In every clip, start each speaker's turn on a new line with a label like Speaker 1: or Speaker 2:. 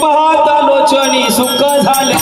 Speaker 1: पाहता लोचनी सुख झाले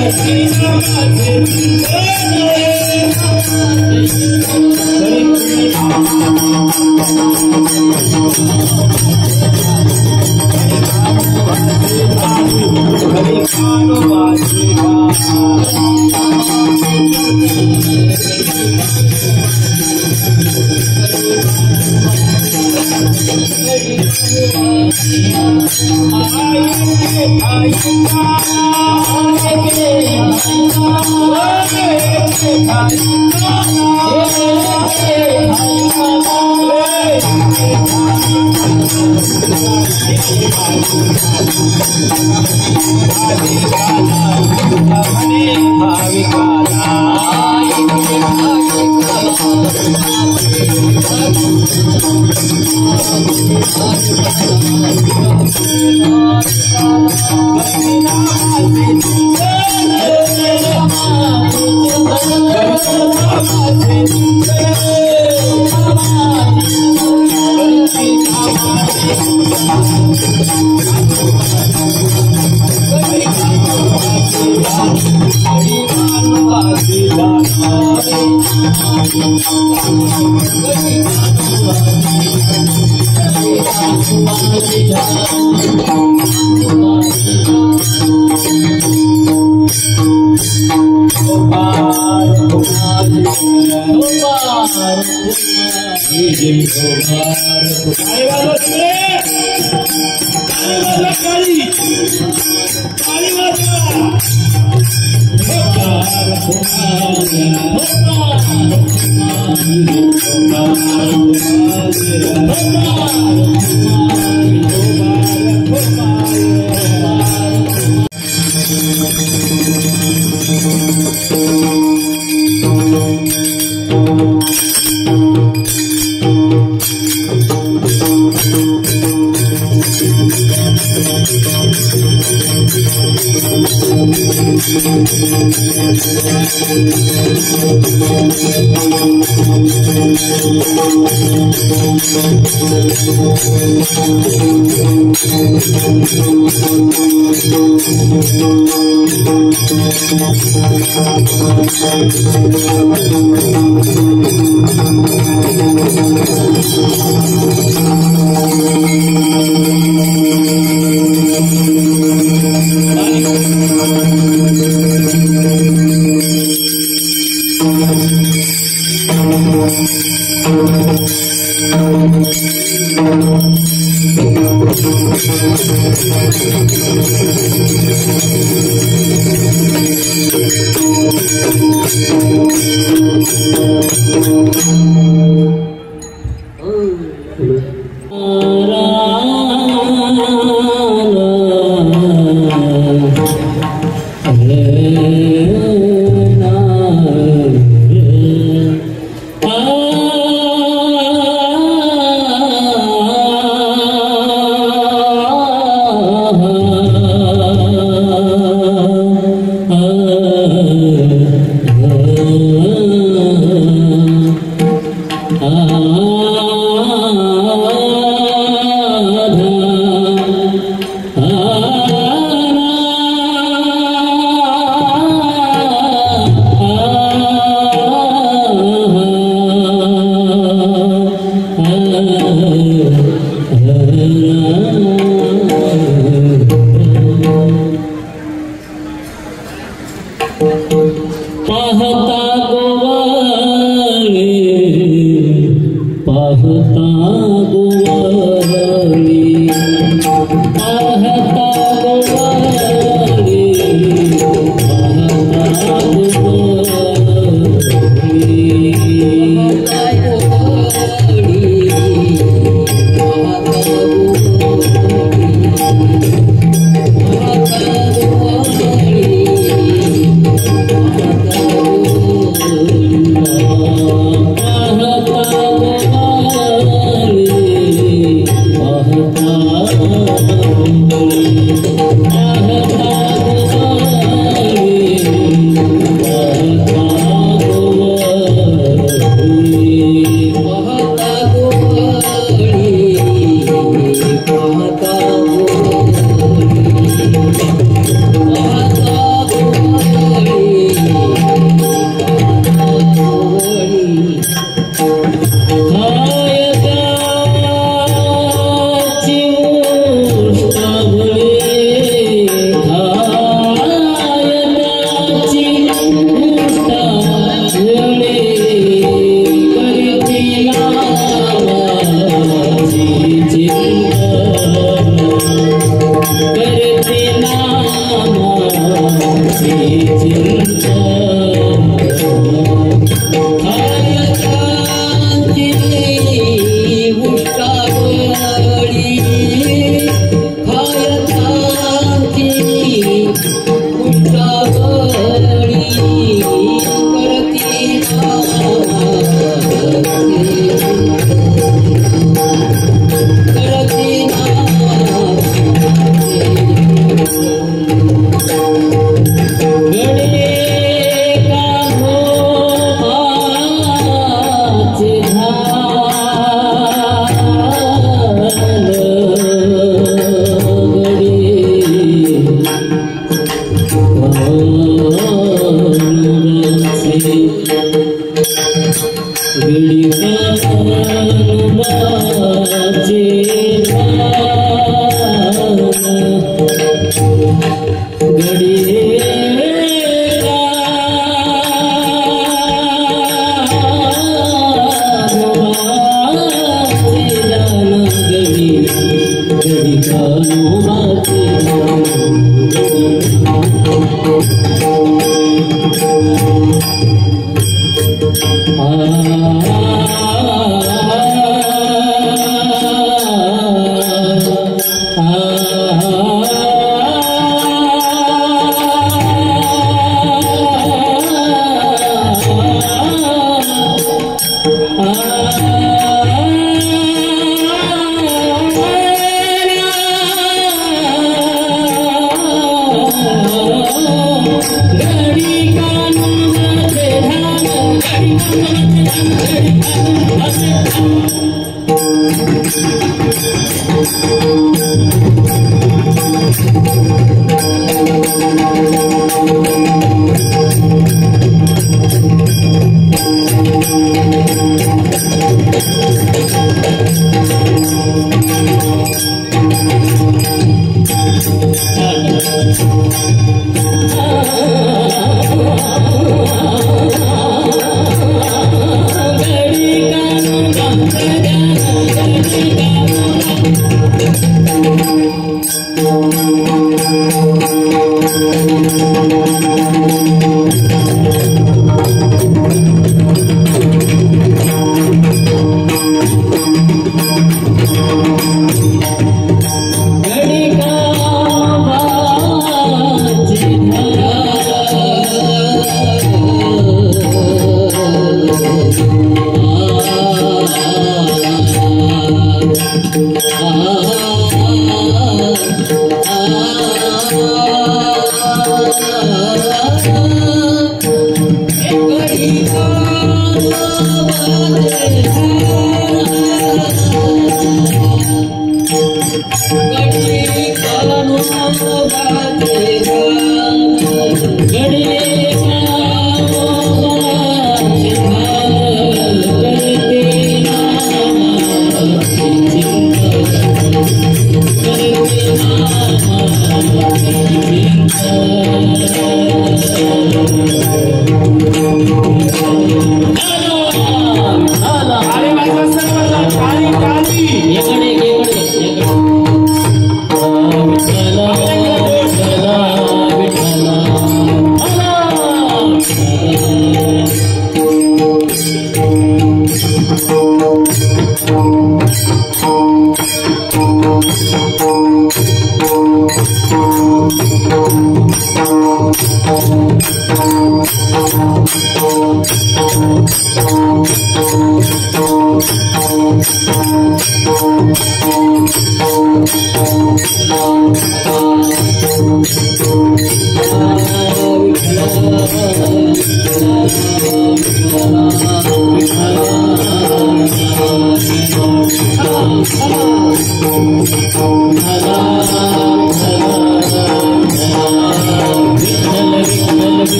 Speaker 2: Hare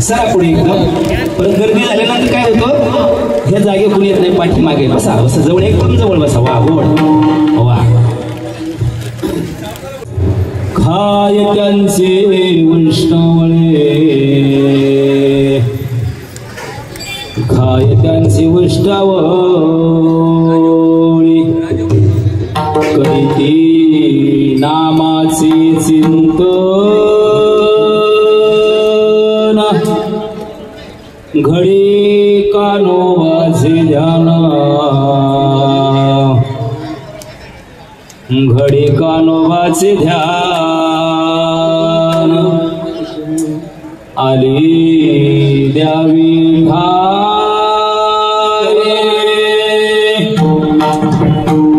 Speaker 1: सरा पुढे एकदम परत गर्दी झाल्यानंतर काय होतं ह्या जागे कोणी येत नाही पाठीमागे बसा बसा जवळ एकदम जवळ बसा वा गोड वा खाय त्यांचे वैष्णवळे खाय त्यांचे वैष्णवळे करीती नामाचे चिंतन घडी कानोबाचे ध्यान घडी कानोबाचे ध्यान आली द्यावी भावे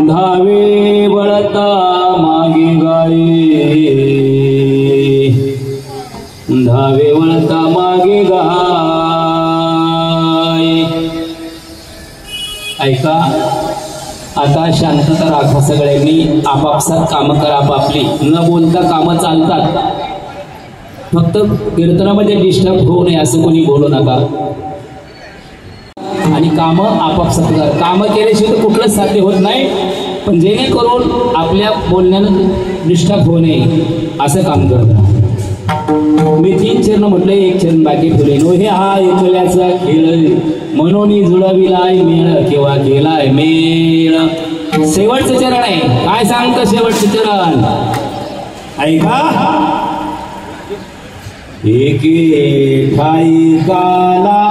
Speaker 1: धावे बळता मागे गाये धावे वळता मागे गाय ऐका आता शांतता राखा सगळ्यांनी आपापसात कामं करा आपापली न बोलता कामं चालतात फक्त कीर्तनामध्ये डिस्टर्ब होऊ नये असं कोणी बोलू नका आणि कामं आपापसात करा कामं केल्याशिवाय तर कुठलंच साध्य होत नाही पण जेणेकरून आपल्या बोलण्यानं डिस्टर्ब होऊ नये असं काम करता मी 3 चरण म्हटलं 1 चरण बाकी ठेवले नो हे हा एकल्याचा खेळ म्हणून जुळविलाय मेळ किंवा केलाय मेळ शेवटचं चरण आहे काय सांगतं शेवटचं चरण ऐका एके ठाई काला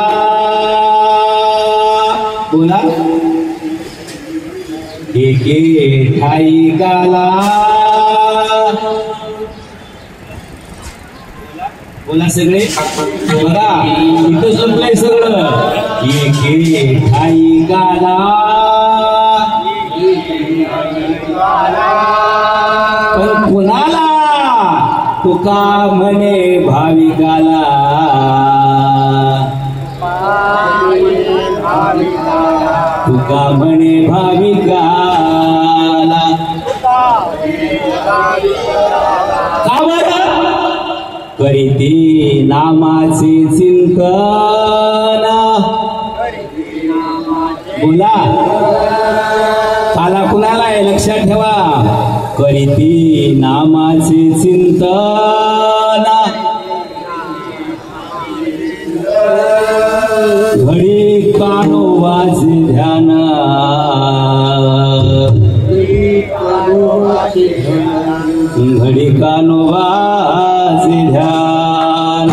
Speaker 1: बोला एके ठाई काला बोला सगळे बघा इथं संपलंय सगळं एके ठाई गाला पण कोणाला तुका म्हणे भाविकाला तुका म्हणे भाविकाला का बरं करीती नामाचे चिंतन बोला काला कुणाला आहे लक्षात ठेवा करीती नामाचे चिंतन घडी कानोबाचे ध्यान घडी कानोबाचे ध्यान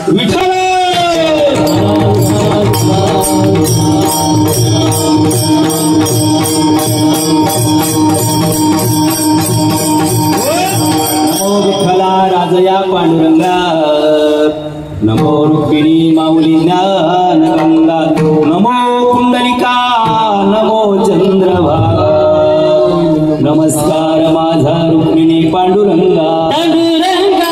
Speaker 1: विठ्ठल विठ्ठला राजया पांडुरंगा नमो रुक्मिणी माऊली ज्ञानगंगा नमो कुंडलिका नमो चंद्रभागा नमस्कार माझा रुक्मिणी पांडुरंगा पांडुरंगा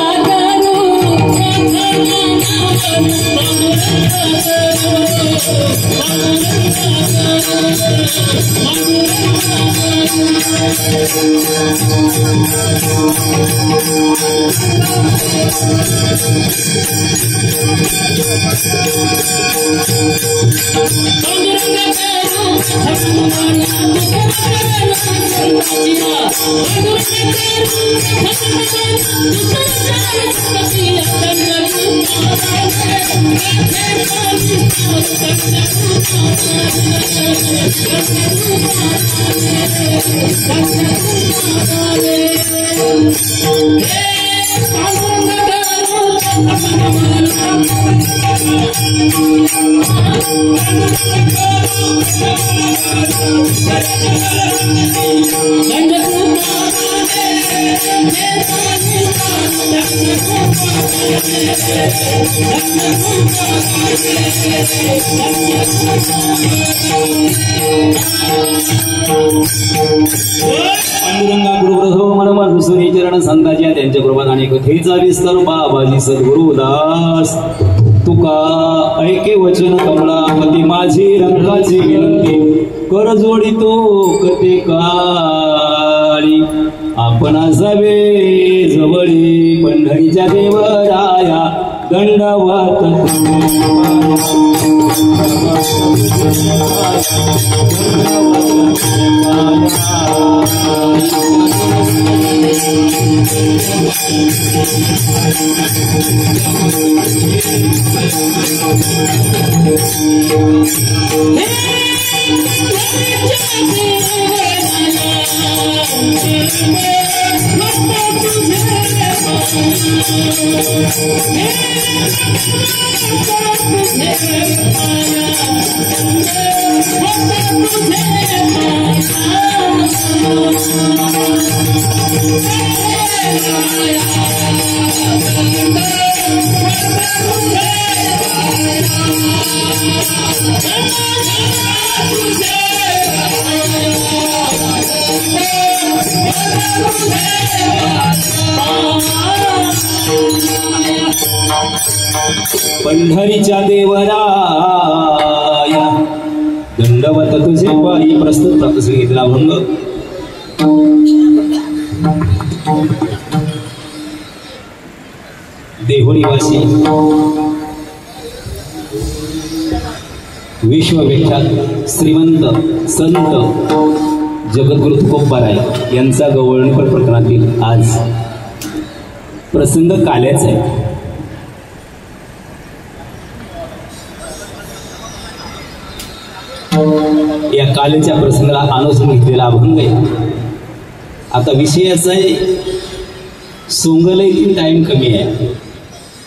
Speaker 1: गुरुप्रभो मनमन दुसरी चरण संताच्या त्यांच्या कृपादाने कथेचा विस्तार बाबाजी सद्गुरुदास तुका ऐके वचन कमळापती माझी रंगाची विनंती कर जोडितो कथे काळी आपण असावे जवळी पंढरीच्या देवराया दंडवत पंढरीच्या देवराया दंडवत तुझे पायी. प्रस्तुत प्राप्त सांगितला अभंग. देहुनिवासी विश्वविख्यात श्रीमंत संत जगद्गुरु तुकोबाराय यांचा गवळणीपर प्रकरणातील आज प्रसंग काल्याचा आहे. या कालेच्या प्रसंगाला अनुसरून घेतलेला अभंग आहे. आता विषय असा आहे, सोंगलही टाइम कमी आहे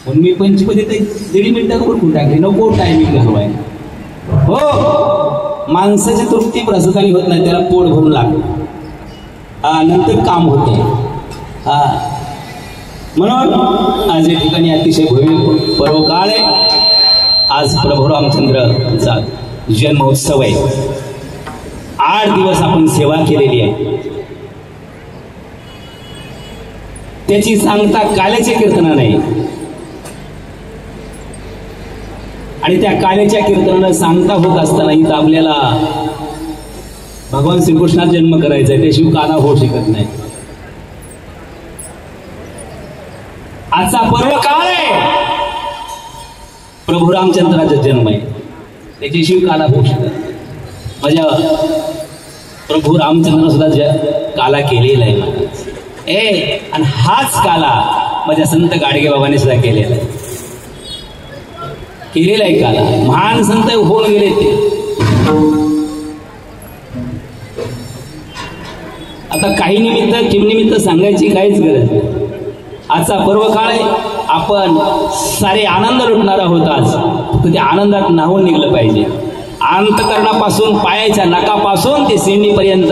Speaker 1: म्हणून मी 25 ते 1.5 मिनिटात ओळखून टाकले. नको टायमिंग घालवाय. हो, माणसाची तृप्ती प्रसंगाने होत नाही, त्याला पोट भरून लागतं. नंतर काम होते. म्हणून आज या ठिकाणी अतिशय भव्य पर्व काळ आहे. आज प्रभू रामचंद्रचा जन्मोत्सव आहे. 8 दिवस आपण सेवा केलेली आहे. त्याची सांगता काल्याच्या कीर्तनाने नाही. आणि त्या काल्याच्या कीर्तनानं सांगता होत असताना इथं आपल्याला भगवान श्रीकृष्णाचा जन्म करायचा आहे, त्याशिवाय काला होऊ शकत नाही. आजचा पर्व काळ आहे, प्रभू रामचंद्राचा जन्म आहे, त्याच्याशिवाय काला होऊ शकत नाही. माझ्या प्रभू रामचंद्र सुद्धा काला केलेला आहे. आणि हाच काला माझ्या संत गाडगे बाबांनी सुद्धा केलेला आहे काला. महान संत होऊन गेले ते. आता काही निमित्त किमनिमित्त सांगायची काहीच गरज नाही. आजचा पर्व काळ आहे, आपण सारे आनंद लुटणार आहोत. आज फक्त त्या आनंदात न्हावून निघलं पाहिजे. अंतकरणापासून पायाच्या नकापासून ते सिंडीपर्यंत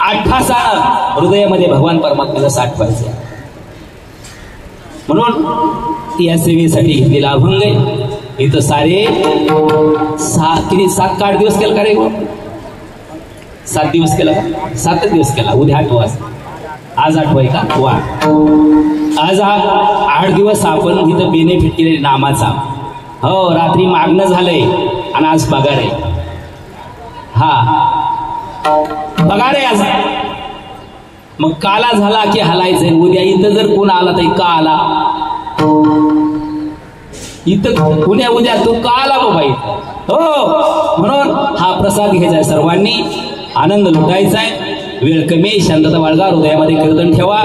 Speaker 1: 8 हृदयामध्ये भगवान परमात्म्याला साठवायचं. म्हणून या सेवेसाठी घेतलेला अभंग आहे. इथं सारे 7 का 8 दिवस केला का रे? 7 दिवस केला का? 7 दिवस केला. उद्या 8 वाजता. आज 8 आहे का? वा. आज 8 दिवस आपण इथं बेनिफिट केले नामाचा. हो, रात्री मागणं झालंय आणि आज पगार आहे. पगार आहे आज. मग काला झाला की हलायचंय. उद्या इथं जर कोण आला तर का आला? इथं उद्या तू का आला बाबा इथं? हो, म्हणून हा प्रसाद घ्यायचा आहे. सर्वांनी आनंद लुटायचा आहे. वेळ कमी, शांतता बाळगा, हृदयामध्ये कीर्तन ठेवा.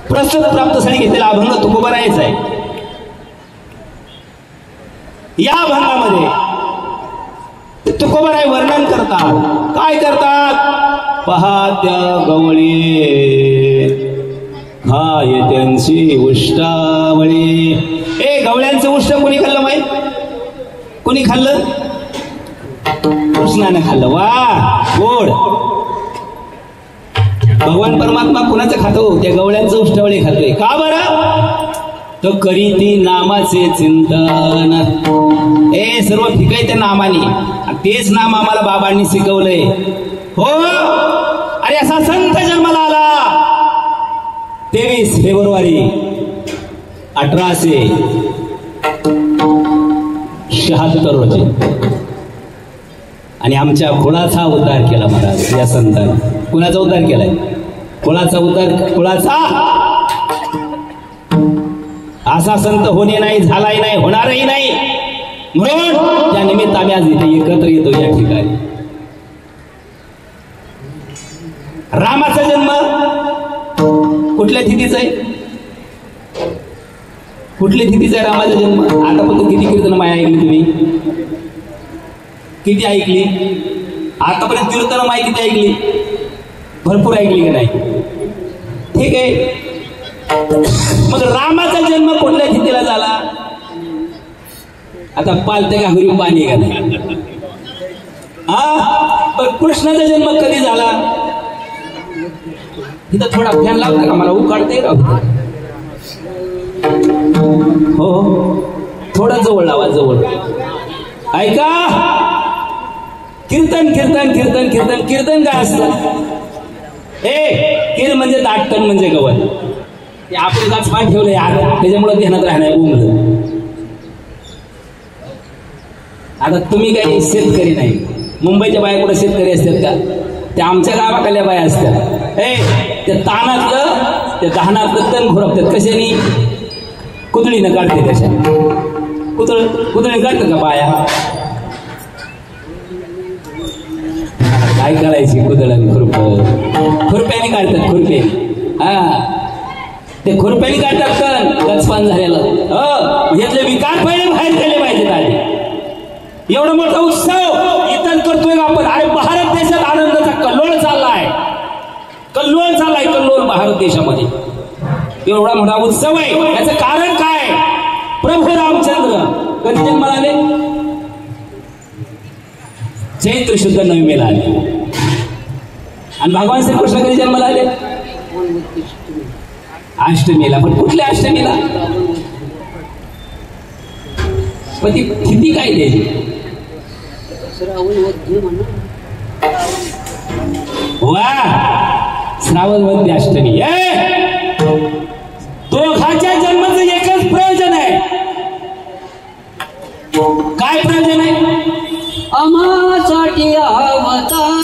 Speaker 1: प्रस्तुत प्राप्तसाठी घेतलेला अभंग तुकोबारायचा आहे. या अभंगामध्ये तुकोबाराय वर्णन करतात. काय करतात? पहा त्या गवळी खाय त्यांची उष्टावळी. गवळ्यांचं उष्ट कोणी खाल्लं माहित? कोणी खाल्लं? कृष्णाने खाल्लं. वा, गोड. भगवान परमात्मा कुणाचं खातो? त्या गवळ्यांचं उष्टावळी खातोय. का बरं? तो करीती नामाचे चिंतन. सर्व फिकाय त्या नामाने. तेच नाम आम्हाला बाबांनी शिकवलंय. हो, अरे असा संत जन्माला आला 23 फेब्रुवारी 1876 रोजी. आणि आमच्या कुळाचा उद्धार केला महाराज या संतांनी. कुणाचा उद्धार केलाय? कुळाचा उद्धार. कुळाचा. असा संत होणे नाही, झालाही नाही, होणारही नाही. म्हणून त्या निमित्त आम्ही आज इथे एकत्र येतो या ठिकाणी. रामाचा जन्म कुठल्या तिथीचा आहे? कुठल्या तिथीचा आहे रामाचा जन्म? आता पण किती कीर्तन माया ऐकली तुम्ही? किती ऐकली आतापर्यंत? कीर्तन माई किती ऐकली? भरपूर ऐकली का नाही? ठीक आहे. मग रामाचा जन्म कुठल्या तिथीला झाला? आता पालत्या घागरी पाणी का नाही? पण कृष्णाचा जन्म कधी झाला? इथं थोडा फॅन लावता का? मला उकाडते राहू. हो थोडा जवळ लावा, जवळ. ऐका, कीर्तन कीर्तन कीर्तन कीर्तन कीर्तन काय असतं? कीर म्हणजे दाटकन म्हणजे गवत. ते आपले गाच पाठ ठेवले त्याच्यामुळे ध्यानात राहणार उमलं. आता तुम्ही काही शेतकरी नाही. मुंबईच्या बाया कुठे शेतकरी असतात का? त्या आमच्या गावाकडल्या बाया असतात. त्या तानातलं त्या दहानातलं तण घोरपतात. कशाने? कुदळीनं काढते. कशा कुदळी काढतात का बाया? काय करायची? कुदळाने खुरप्याने काढतात. खुरप्याने ते खुरप्याने काढतात तण गचपान झालेलं. यातले विकार पहिले बाहेर केले पाहिजेत. आधी एवढा मोठा उत्सव इथं करतोय आपण. अरे भारत देशात आनंदाचा कल्लोळ चाललाय. कल्लोळ भारत देशामध्ये. एवढा मोठा उत्सव आहे. याचं कारण काय? प्रभू रामचंद्र कधी जन्माला आले? चैत्र शुद्ध नवमीला आले. आणि भगवान श्रीकृष्ण कधी जन्माला आले? अष्टमीला. पण कुठल्या अष्टमीला? पण ती तिथी काय द्यायची? वा, श्रावण वद्य अष्टमी. दोघांच्या जन्माचं एकच प्रयोजन आहे. काय प्रयोजन आहे? आम्हासाठी अवतार.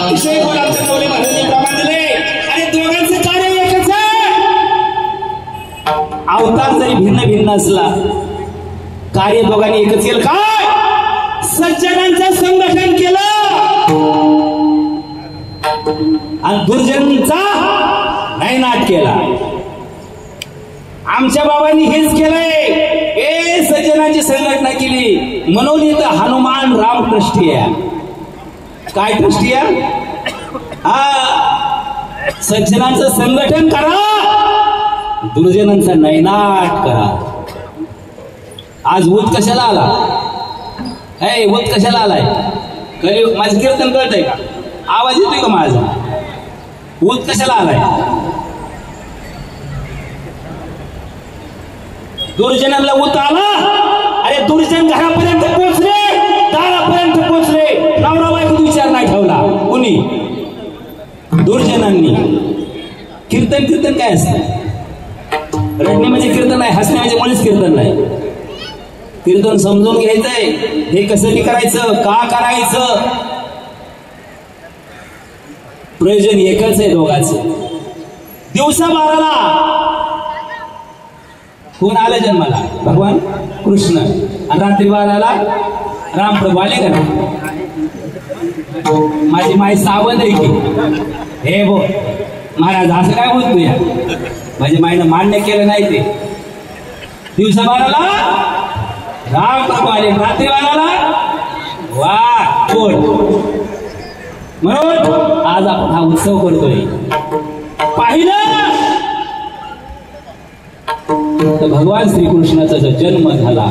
Speaker 1: अतिशय बोलावले महाराजांनी प्रमाण दिले. आणि दोघांचं कार्य एकच आहे. अवतार जरी भिन्न भिन्न असला कार्य दोघांनी एकच केलं. काय? सज्जनांचं संघटन केलं आणि दुर्जनांचा नायनाट केला. आमच्या बाबांनी हेच केलंय. सज्जनांची संघटना केली म्हणून इथं हनुमान राम ट्रस्टी आहे. काय ट्रस्टी आहे? सज्जनांचं संघटन करा, दुर्जनांचा नैनाट करा. आज ऊत कशाला आला? ऊत कशाला आलाय? माझं कीर्तन कळतंय का? आवाज येतोय का माझा? ऊत कशाला आलाय? दुर्जनांना ऊत आला. अरे दुर्जन घरापर्यंत पोहोचले, दारापर्यंत पोहोचले. नवरा बायको विचार नाही ठेवला कुणी? दुर्जनांनी. कीर्तन काय असतं? रडणे म्हणजे कीर्तन आहे, हसणे म्हणजे मुळीच कीर्तन नाही. कीर्तन समजून घ्यायचंय. हे कसं करायचं, का करायचं? प्रयोजन एकच आहे दोघांचं. दिवसा 12ला कोण आलं जन्माला? भगवान कृष्ण. आणि रात्री 12ला रामप्रभू आले का? माझी माय सावध आहे की हे बो महाराज असं काय बोलतोय? माझ्या माईनं मान्य केलं नाही. ते दिवसा 12ला रामप्रभू आले, रात्री 12ला वा कोण. म्हणून आज आपण हा उत्सव करतोय. पाहिलं तर भगवान श्रीकृष्णाचा जो जन्म झाला,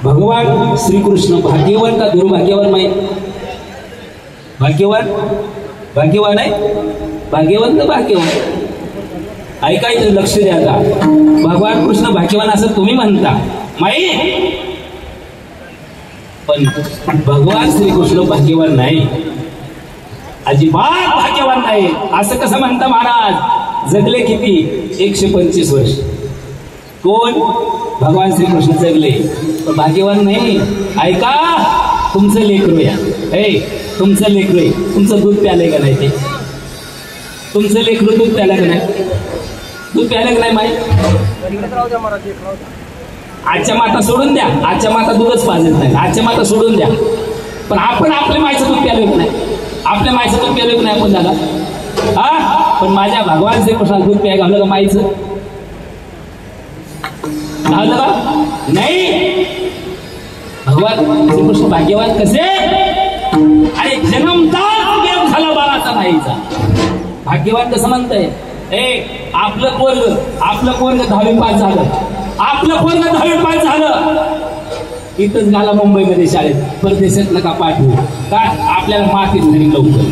Speaker 1: भगवान श्रीकृष्ण भाग्यवान का दुर्भाग्यवान? माहित? भाग्यवान. भाग्यवान आहे, भाग्यवान तर भाग्यवान. ऐकायचं, लक्ष द्या का. भगवान कृष्ण भाग्यवान असं तुम्ही म्हणता माई, पण भगवान श्रीकृष्ण भाग्यवान नाही, अजिबात भाग्यवान नाही. असं कसं म्हणता महाराज? जगले किती? 125 वर्ष. कोण? भगवान श्रीकृष्ण जगले, पण भाग्यवान नाही. ऐका, तुमचं लेकरू या, तुमचं लेकरू आहे, तुमचं दूध प्याले का नाही? ते तुमचं लेकरू दूध प्यालं का नाही? दूध प्याले का नाही माहिती? आजच्या माता सोडून द्या, आजच्या माता दूधच पाजत नाही, आजच्या माता सोडून द्या. पण आपण आपल्या मायचं दूध प्याले का नाही? आपल्या मायचं दूध प्याले का नाही आपण दादा? हा, पण माझ्या भगवान श्रीकृष्णाला दूध प्याय घाललं का मायचं? घाललं का नाही? भगवान श्रीकृष्ण भाग्यवान कसे? अरे जन्मताच वेळ झाला बाळाचा नाहीचा. भाग्यवान कसं म्हणतंय? आपलं पोरग 10वी पास झालं, आपलं पोरग 10वी पास झालं, इथंच घाला मुंबईमध्ये शाळेत, परदेशात नका पाठवू का? आपल्याला मातीत घरी लवकर.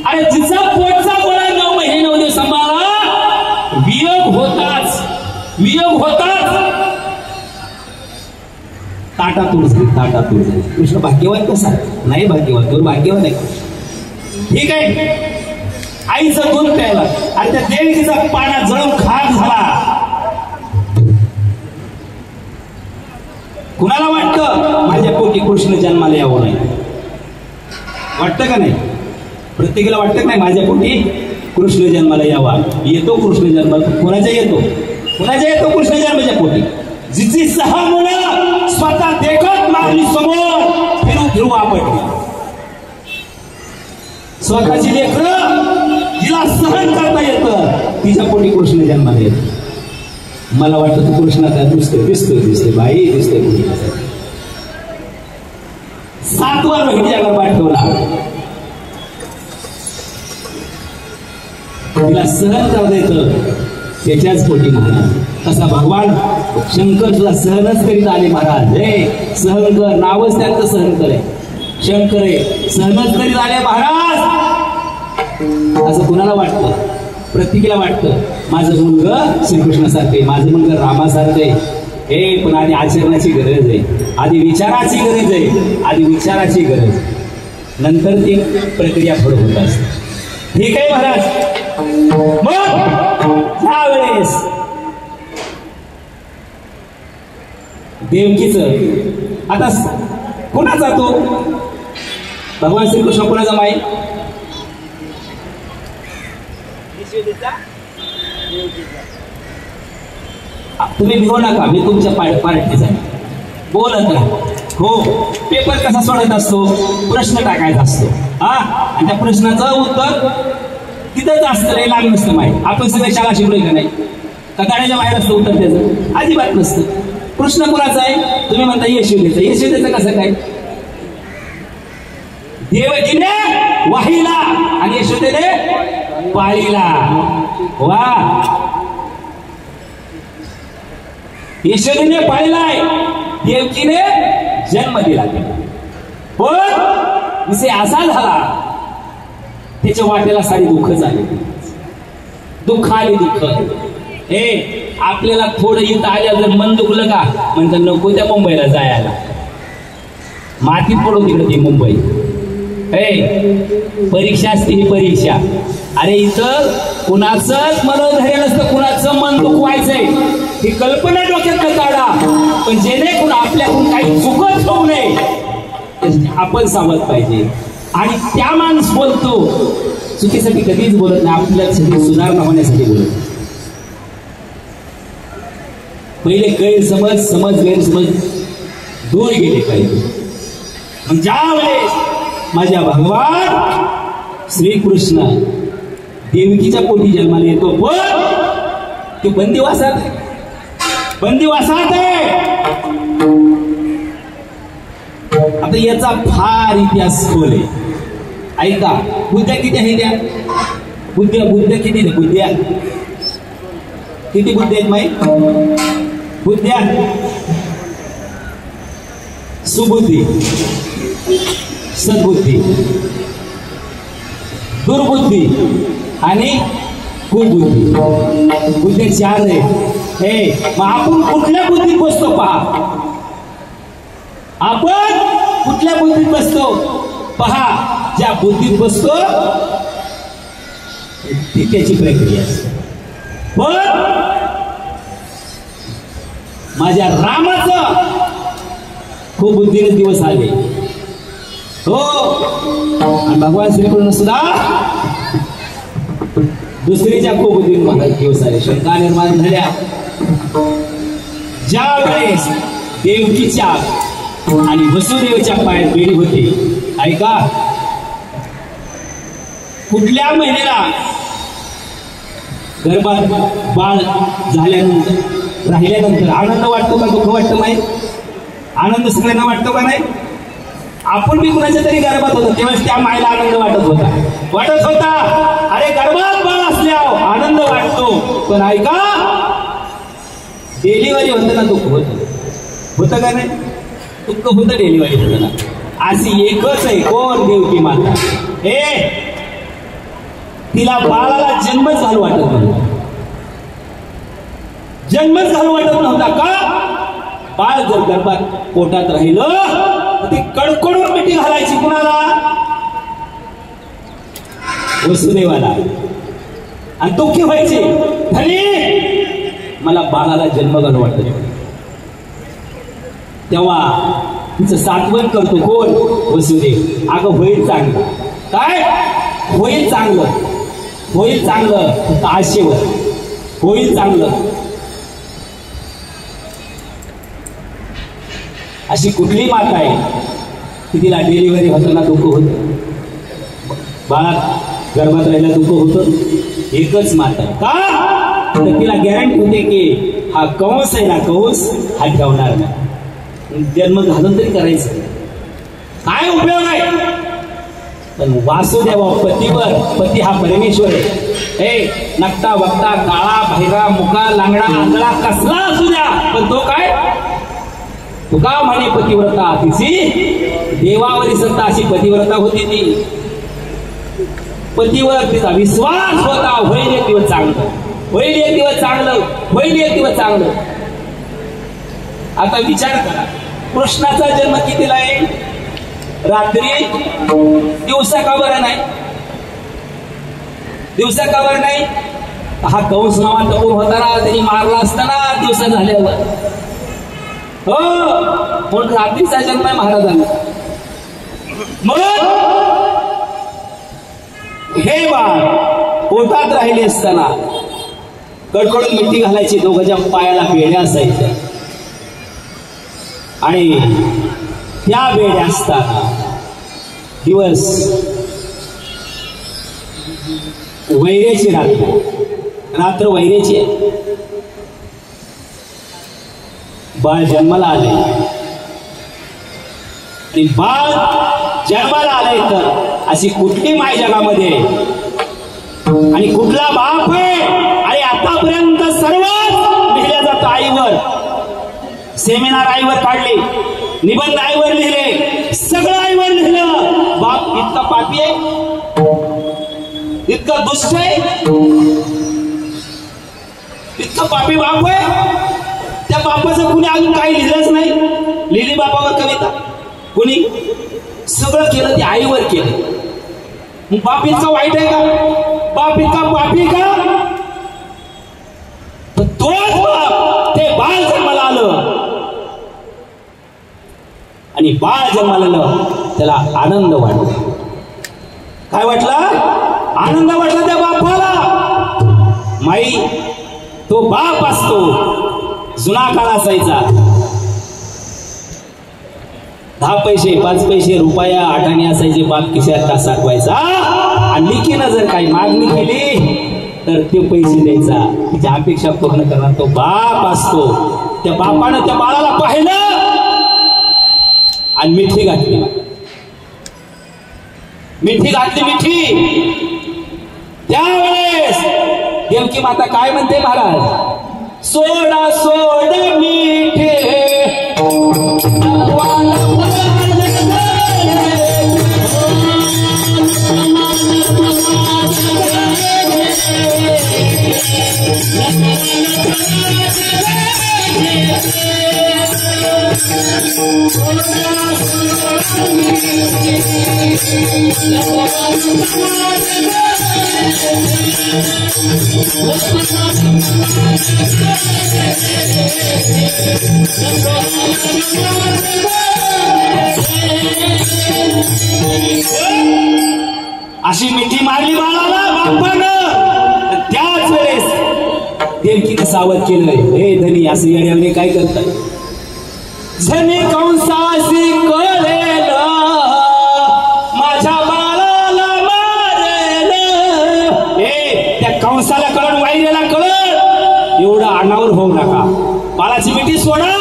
Speaker 1: अरे जिचा पोटचा गोळा 9 महिने 9 दिवस सांभाळा, वियोग होताच ताटातून जाईल. कृष्ण भाग्यवान कसा? नाही भाग्यवान, तो भाग्यवान आहे. ठीक आहे, आईचं दूध प्यायला आणि त्या देवीचा पाना जळून खाक झाला. कुणाला वाटतं माझ्या पोटी कृष्ण जन्माला यावं नाही? वाटतं का नाही? प्रत्येकाला वाटतं नाही माझ्या पोटी कृष्ण जन्माला यावा? येतो कृष्ण जन्माला. कोणाच्या येतो कृष्ण जन्माच्या पोटी? जिची 6 मुलं स्वतः देखत मारली समोर, फिरू आपटली. स्वतःची लेकरं जिला सहन करता येतं, तिच्या पोटी कृष्ण जन्माला येतो. मला वाटतं तू कृष्णाचा दिसतोय बाई, दिसतोय कुठे. 7वा रोहिणी अगर पाठवला, तिला सहन करता येतं, त्याच्याच पोटी महाराज. तसा भगवान शंकर तुला सहनच करीत आले महाराज. सहन कर, नावच त्यांचं सहन कर आहे. शंकर आहे, सहनच करीत आले महाराज. असं कुणाला वाटतं? प्रत्येकाला वाटतं माझं मुलगा श्रीकृष्णासारखं, माझं मुलगा रामासारखं आहे. पण आधी आचरणाची गरज आहे, आधी विचाराची गरज, नंतर ती प्रक्रिया पुढे होत असते. ठीक आहे महाराज. मग त्यावेळेस देवकीचं आता कोणाचा तो भगवान श्रीकृष्ण कोणाचा माई? तुम्ही भिवू नका, मी तुमच्या पार्टीचा बोलत राहा. हो, पेपर कसा सोडत असतो? प्रश्न टाकायचा असतो. आणि त्या प्रश्नाचं उत्तर तिथंच असतं, रे लांब नसतं माहीत. आपण सगळे शाळा शिकलोय का नाही? कथाळ्याच्या बाहेर असतं उत्तर त्याचं, अजिबात नसतं. कृष्ण कोणाचा आहे? तुम्ही म्हणता यशोदेचं कसं काय? देवकीने वाहिला आणि यशोदेने पाळीला. वा, यशोदेने पाळलाय, देवकीने जन्म दिला. पण विषय असा झाला, त्याच्या वाटेला सारी दुःख झाली. दुःख आपल्याला थोडं इथं आल्या जर मन दुखलं का म्हणतात नको त्या मुंबईला जायला, मातीत पडून तिकडे ती मुंबई. परीक्षा असते ही परीक्षा. अरे इथं कुणाचंच मनोधैर्य नसतं, कुणाचं मन दुखवायचंय ही कल्पना डोक्यात काढा. पण जेणेकरून आपल्याकडून काही चुकत होऊ नये आपण सावध पाहिजे. आणि त्या माणूस बोलतो चुकीसाठी कधीच बोलत नाही, आपल्यासाठी सुधारणा होण्यासाठी बोलत. पहिले गैरसमज दूर गेले पाहिजे. ज्या वेळेस माझ्या भगवान श्रीकृष्ण देवकीच्या पोटी जन्माला येतो, पण ते बंदिवासात आहे. आता याचा फार इतिहास खोल आहे. ऐका, बुद्ध्या किती आहे त्या? बुद्ध्या किती? बुद्ध्या किती बुद्धी आहेत माहीत? बुद्ध्या सुबुद्धी सद्बुद्धी, दुर्बुद्धी आणि कुबुद्धी. बुद्धी 4 आहे. हे मग आपण कुठल्या बुद्धीत बसतो पहा. आपण कुठल्या बुद्धीत बसतो पहा. ज्या बुद्धीत बसतो ती त्याची प्रक्रिया असते. पण माझ्या रामाचं खूप बुद्धीने दिवस आले हो. आणि भगवान श्रीकृष्ण सुद्धा दुसरीच्या खूप बुद्धीने मला दिवस आले. शंका निर्माण झाल्या. ज्या वेळेस देवकीच्या आणि वसुदेवच्या पायात बेडी होती. ऐका, कुठल्या महिन्याला गर्भात बाळ झाल्यानंतर राहिल्यानंतर आनंद वाटतो का दुःख वाटतं माहीत? आनंद सगळ्यांना वाटतो का नाही? आपण बी कुणाच्या तरी गर्भात होतो तेव्हा त्या मायला आनंद वाटत होता. अरे गर्भात बाळ असल्यावर आनंद वाटतो. पण ऐका, डिलिव्हरी होतं ना दुःख होतं का नाही? दुःख होतं डिलिव्हरी होतं ना. अशी एकच आहे कोण? देवकी माता. तिला बाळाला जन्मच घालू वाटत नव्हता. जन्मच घालू वाटत नव्हता का? बाळ जर गर्भात पोटात राहिलं तर ती कडकडून मिठी घालायची. कुणाला? वसुदेवाला. आणि दुःखी व्हायचे, धनी मला बाळाला जन्म घालू वाटत. तेव्हा तिचं सात्वन करतो कोण? वसुदेव. अगं होईल चांगलं. काय होईल चांगलं? होईल चांगलं फक्त आशेवर. होईल चांगलं. अशी कुठली माता आहे की तिला डिलिव्हरी होताना दुःख होतं, बाळा गर्भात राहिला दुःख होतं? एकच माता आहे. का? तर तिला गॅरंटी होते की हा कंस आहे ना, कंस हा ठेवणार नाही. जन्म घालून तरी करायचं, काय उपयोग आहे? पण वासुदेव पतीवर, पती हा परमेश्वर आहे. नकटा वक्ता काळा बहिरा मुका लांगडा आंधळा कसला असू द्या, पण तो काय? तुका म्हणे पतिव्रता तिची देवावरी सत्ता. अशी पतिव्रता होती ती. पतीवर तिचा विश्वास होता. होईल एक दिवस चांगलं, होईल एक दिवस चांगलं, होईल एक दिवस चांगलं. आता विचार करा, कृष्णाचा जन्म कितीला आहे? रात्री. दिवसा का बरं नाही? दिवसा का बरं नाही? हा कंस नावाचा होता ना, त्यांनी मारला असताना दिवसा झाल्यावर. हो, पण रात्रीचा जन्म आहे महाराजांना. मग हे बाळ पोटात राहिले असताना कडकडून मिठी घालायची. दोघांच्या पायाला बेड्या असायच्या आणि त्या बेड्या असताना दिवस वैरेची रात्र वैरेची आहे. बाळ जन्माला आले आणि बाळ जन्माला आले तर अशी कुठली माय जगामध्ये आणि कुठला बाप आहे? आणि आतापर्यंत सर्वच लिहिल्या जातं आईवर. सेमिनार आईवर काढले, निबंध आईवर लिहिले, सगळं आईवर लिहिलं. बाप इतका पापी आहे, इतका दुष्ट आहे, इतका पापी बाप आहे. त्या बापाचं कुणी अजून काही लिहिलंच नाही. लिहिली बापावर कविता कुणी? सगळं केलं ते आईवर केलं. बाप इतका वाईट आहे का? बाप इतका पापी का? तोच बाप ते बाळ जन्माला आलं आणि बाळ जन्माला आलं त्याला आनंद वाटला. काय वाटला? आनंद वाटला त्या बापाला. माई तो बाप असतो. जुना काळ असायचा. 10 पैसे 5 पैसे रुपया आठाणे असायचे. बाप खिशात का साठवायचा आणि लेकीनं जर काही मागणी केली तर ते पैसे द्यायचा. तिच्या अपेक्षा पूर्ण करणार तो बाप असतो. त्या बापानं त्या बाळाला पाहिलं आणि मिठी घातली. मिठी त्यावेळेस देवकी माता काय म्हणते महाराज? सोडा सोड मिठे अशी मिठी मारली बाळाला बाप्पानं. त्याच वेळेस देवकीने सावध केलं, हे धनी असं येण्याने काय करतात. झनी कंसासी कळेल माझ्या बाळाला मारेल. हे त्या कंसाला कळण, वाईला कळण, एवढं अनावर होऊ नका. बाळाची मिठी सोडा,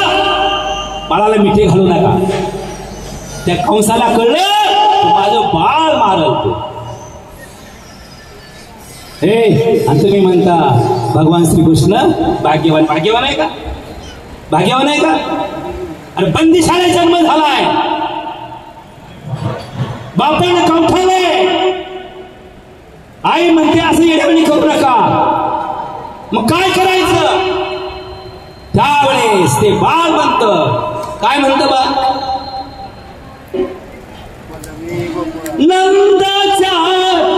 Speaker 1: बाळाला मिठी घालू नका. त्या कंसाला कळलं माझं बाळ मारल तू. हे आणि तुम्ही म्हणता भगवान श्रीकृष्ण भाग्यवान. भाग्यवान आहे का? भाग्यवान आहे का? अरे बंदिशाने जन्म झालाय, बापाने कवठाले. आई म्हणते असं येण्यावणी करू नका. मग काय करायचं? त्यावेळेस ते बाळ म्हणत, काय म्हणत बा, नंदाच्या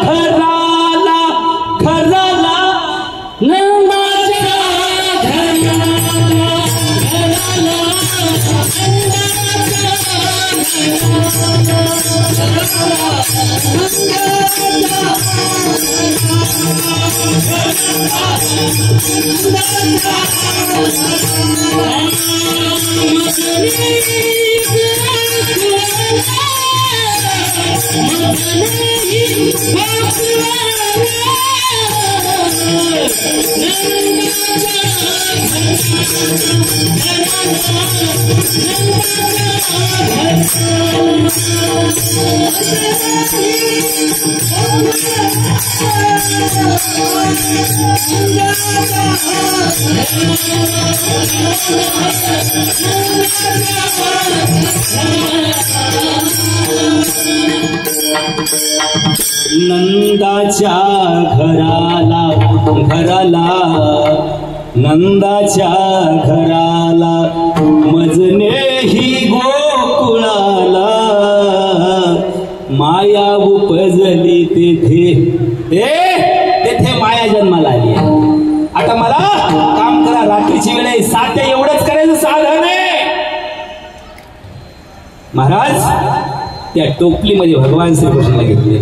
Speaker 1: घराला घराला नंदाच्या नंदाच्या घराला घराला नंदाच्या घराला मजने ही गोकुळाला माया उपजली तेथे तेथे माया जन्माला आली. आता मला काम करा, रात्रीची वेळ आहे, साध्य एवढंच करायचं साधन आहे. महाराज त्या टोपलीमध्ये भगवान श्रीकृष्णाला घेतले.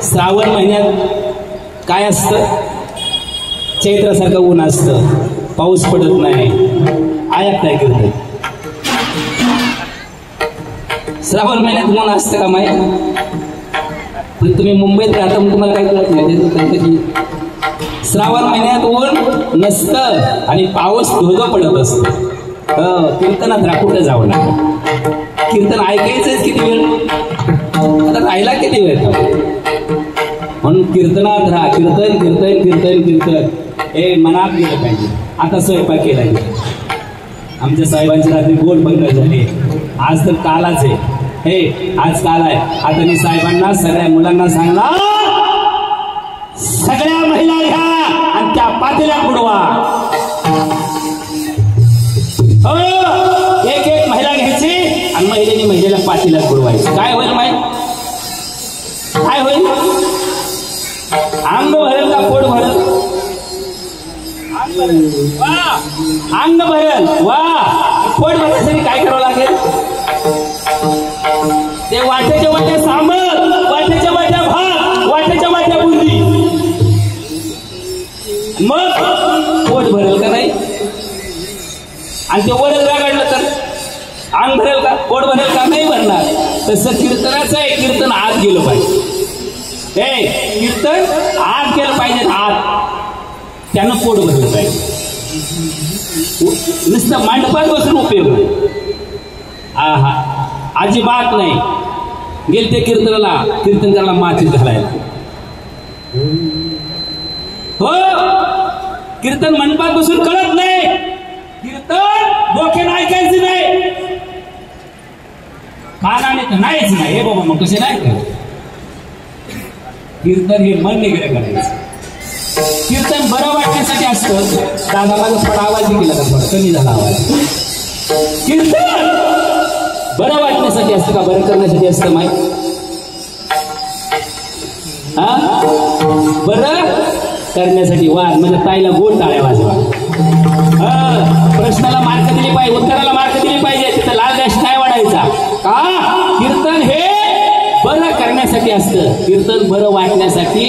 Speaker 1: श्रावण महिन्यात काय असतं, चैत्रासारखं ऊन असतं, पाऊस पडत नाही. आयात काय करते, श्रावण महिन्यात ऊन असतं का माहिती? पण तुम्ही मुंबईत राहता मग तुम्हाला काय कळत नाही. श्रावण महिन्यात ऊन नसतं आणि पाऊस धोधो पडत असतं. कीर्तनात राखुटं जावं नका. कीर्तन ऐकायचंच किती वेळ, आता राहिला किती वेळ, म्हणून कीर्तनात राहा. कीर्तन कीर्तन कीर्तन कीर्तन हे मनात गेलं पाहिजे. आता स्वयंपाक केला गेला, आमच्या साहेबांची रात्री गोड पंगत झाली. आज तर कालाच आहे, हे आज काल आहे. आता मी साहेबांना सगळ्या मुलांना सांगणार, सगळ्या महिला घ्या आणि त्या पातेल्या बुडवा. हो, एक एक महिला घ्यायची आणि महिलेने महिलेला पातेल्या बुडवायची. काय होईल माहिती? काय होईल? अंग भरेल का पोट भरेल? अंग भरेल. वा, पोट भरण्यासाठी काय करावं लागेल? ते वाट्याच्या वाट्या सांबर, वाट्याच्या वाट्या भात, वाट्याच्या वाट्या बुंदी. मग पोट भरेल का नाही? आणि ते वडल रागाडलं तर अंग भरेल का? पोट भरेल का? नाही भरणार. तसं कीर्तनाचं आहे, कीर्तन आत गेलं पाहिजे. हे कीर्तन आत गेलं पाहिजे, आत. त्यानं पोट भरलं पाहिजे. नुसतं मंडपात बसून उपयोग नाही. हा अजिबात नाही. गेलते कीर्तनाला, कीर्तन करायला मातीत घालायला. हो, कीर्तन मंडपात बसून कळत नाही. कीर्तन डोक्यानं ऐकायचं नाही, कानाने तर नाहीच नाही. हे बाबा मग कसे नाही करत. कीर्तन हे मन निग्रह करायचं. कीर्तन बरं वाटण्यासाठी असतं. दादा माझा थोडा आवाज केला का? थोडा कमी झाला आवाज. कीर्तन बरं वाटण्यासाठी असतं का बरं करण्यासाठी असतं माय? हा बरं करण्यासाठी वाद म्हणजे ताईला गोल टाळ्या वाजवा. प्रश्नाला मार्क दिली पाहिजे, उत्तराला मार्क दिली पाहिजे, तिथं लाल डॅश नाही वाढायचा. का कीर्तन हे बरं करण्यासाठी असतं, कीर्तन बरं वाटण्यासाठी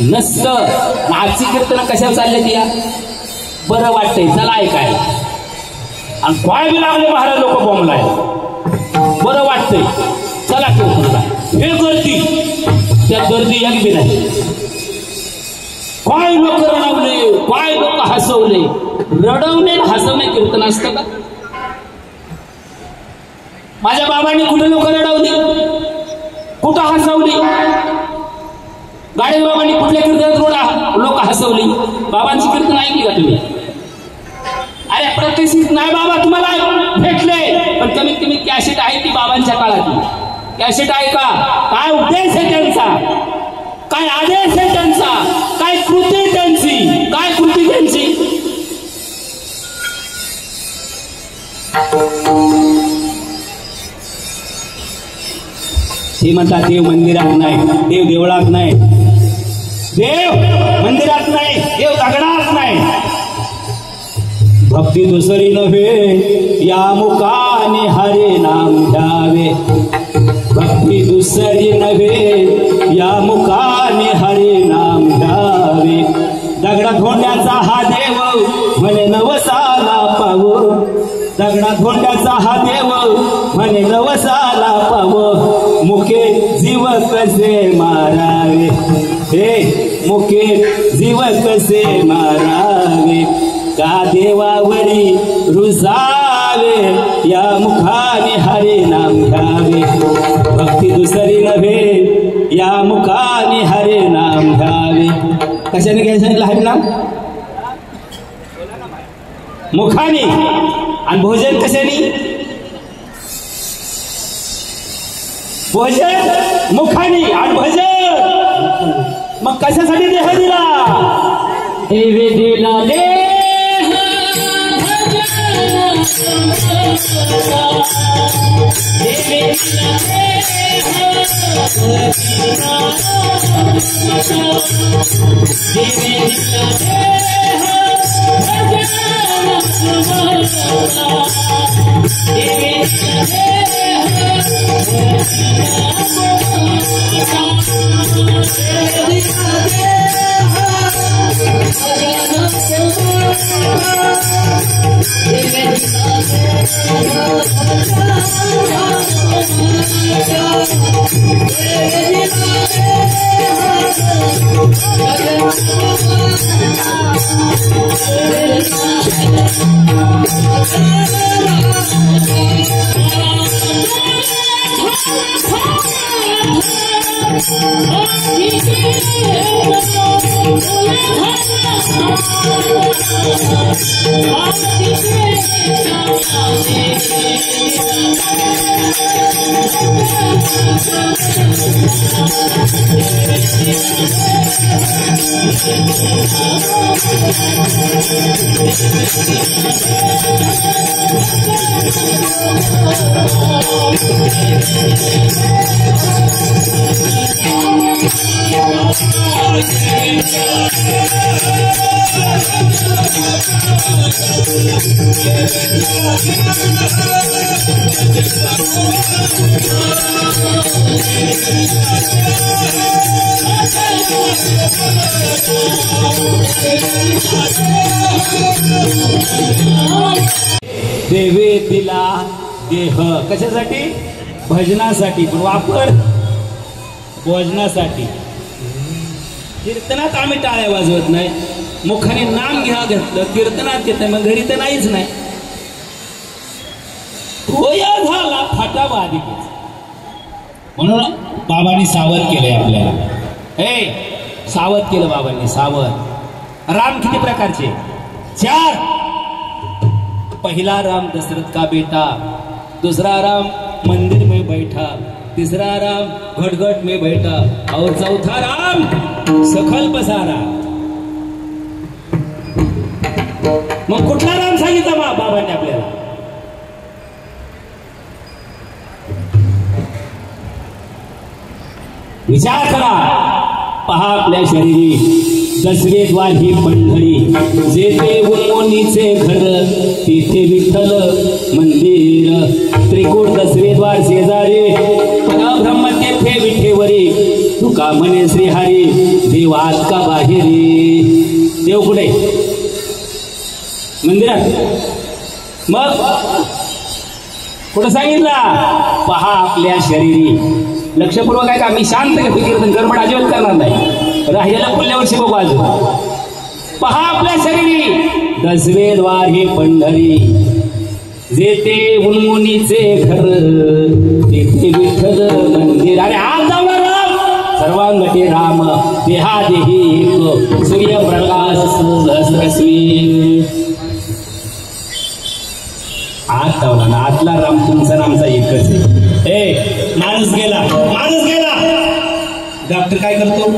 Speaker 1: नसतं. आजची कीर्तन कशाला चालले ती? बरं वाटतंय चला ऐकायला, आणि काय बी लागले महाराज लोक बोंबलाय, बरं वाटतंय चला कीर्तनला. हे गर्दी, त्या गर्दी एक बी नाही. काय लोक रडवले, काय लोक हसवले. रडवणे हसवणे कीर्तन असतं का? माझ्या बाबांनी कुठे लोक रडवली, कुठं हसवली? गाडे बाबांनी कुठल्या कीर्तनात लोक हसवली? बाबांची कीर्तन ऐकली का तुम्ही? अरे प्रतिष्ठित नाही बाबा तुम्हाला भेटले, पण कमीत कमी कॅसेट आहे ती बाबांच्या काळातली कॅसेट आहे का? काय उपदेश आहे त्यांचा, काय आदेश आहे त्यांचा, काय कृती त्यांची, काय कृती त्यांची? श्रीमंता देव मंदिरात नाही, देव देवळात नाही, देव मंदिरात नाही, देव दगडात नाही. भक्ती दुसरी नव्हे या मुखाने हरे नाम घ्यावे, भक्ती दुसरी नव्हे या मुखाने हरे नाम घ्यावे. दगडा धोंड्याचा हा देव म्हणे नवसाला पाव, दगडा धोंड्याचा हा देव म्हणे नवसाला पाव. मुखे जीव कसे मारावे, हे मुखे जीव कसे मारावे. का देवावरी रुजावे या मुखाने हरे नाम घ्यावे, भक्ती दुसरी नव्हे या मुखाने हरे नाम घ्यावे. कशाने घ्यायचं सांगितलं हरे नाम? मुखाने. आणि भोजन कशाने? भोजन मुखाने आणि भजन मग कशासाठी देह दिला? देवे दिला देवे दिला देह कशासाठी? भजनासाठी, पण वापर भोजनासाठी. कीर्तनात आम्ही टाळ्या वाजवत नाही, मुखाने नाम घ्या घेतलं, कीर्तनात घेत नाही, मग घरी तर नाहीच नाही. होया झाला फाटा वादिकेच. म्हणून बाबांनी सावध केलंय आपल्याला. हे सावध केलं बाबांनी, सावध. राम किती प्रकारचे? 4. पहिला राम दशरथ का बेटा, दूसरा राम मंदिर में बैठा, तीसरा राम घट में बैठा और चौथा राम सखल पसारा. मग कुठला राम सांगितला बाबांनी आपल्याला? विचार करा, पहा आपल्या शरीरी दसवे द्वार ही पंढरी, जेथे उन्मोनीचे घर तिथे विठ्ठल मंदिर, त्रिकूट दसवे द्वार शेजारी परब्रह्म तेथे विठेवरी, तुका म्हणे श्रीहरी देव आत का बाहेरी. देव कुठे? मंदिरात. मग कुठं सांगितला? पहा आपल्या शरीरी. लक्षपूर्वक आहे का? मी शांत घेतो, कीर्तन गडबड अजिबात करणार नाही. राहिलेला पुढल्या वर्षी बघू अजून. पहा आपल्या शरीरी दसवे द्वार हे पंढरी, जेथे उन्मुनीचे घर तेथे विठ्ठल मंदिर. अरे आज जाऊ राम सर्वांगटे राम, देहादेही एक सूर्यप्रकाश सहस्रश्री. आत लावला ना, आतला राम तुमचा नामचा एकच आहे. ए माणूस गेला, माणूस गेला. डॉक्टर काय करतो?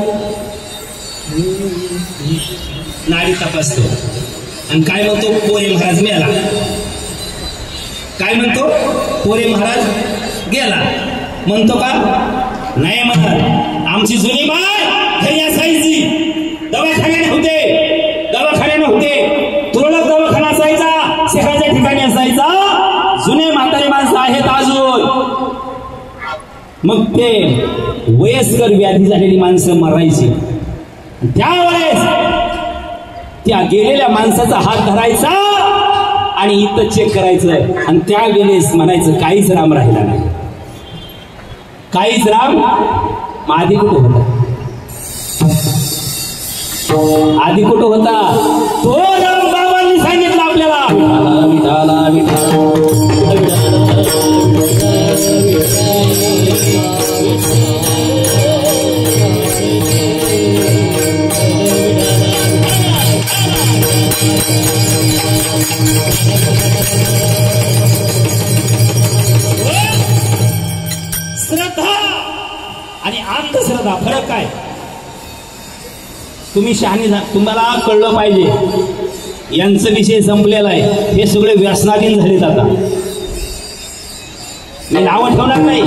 Speaker 1: नाडी तपासतो आणि काय म्हणतो? पोरे महाराज मेला. काय म्हणतो? पोरे महाराज गेला म्हणतो का? नाही म्हणत. आमची जुनी बाय घरी असायची, दवाखान्याने होते, तुरळक दवाखाना असायचा, शहराच्या ठिकाणी असायचा. जुने म्हातारे माणसं आहेत अजून. मग ते वयस्कर व्याधी झालेली माणसं मरायची. त्यावेळेस त्या गेलेल्या माणसाचा हात धरायचा आणि इथं चेक करायचं आणि त्यावेळेस म्हणायचं काहीच राम राहिला नाही, काहीच राम. आधी कुठं होता? आधी कुठं होता? तो राम बाबांनी सांगितलं आपल्याला. विठाला विठाला श्रद्धा आणि अंधश्रद्धा फरक काय? तुम्ही शहाणी तुम्हाला कळलं पाहिजे. यांचं विषय संपलेला आहे. हे सगळे व्यसनाधीन झालेत. आता मी नावं ठेवणार नाही,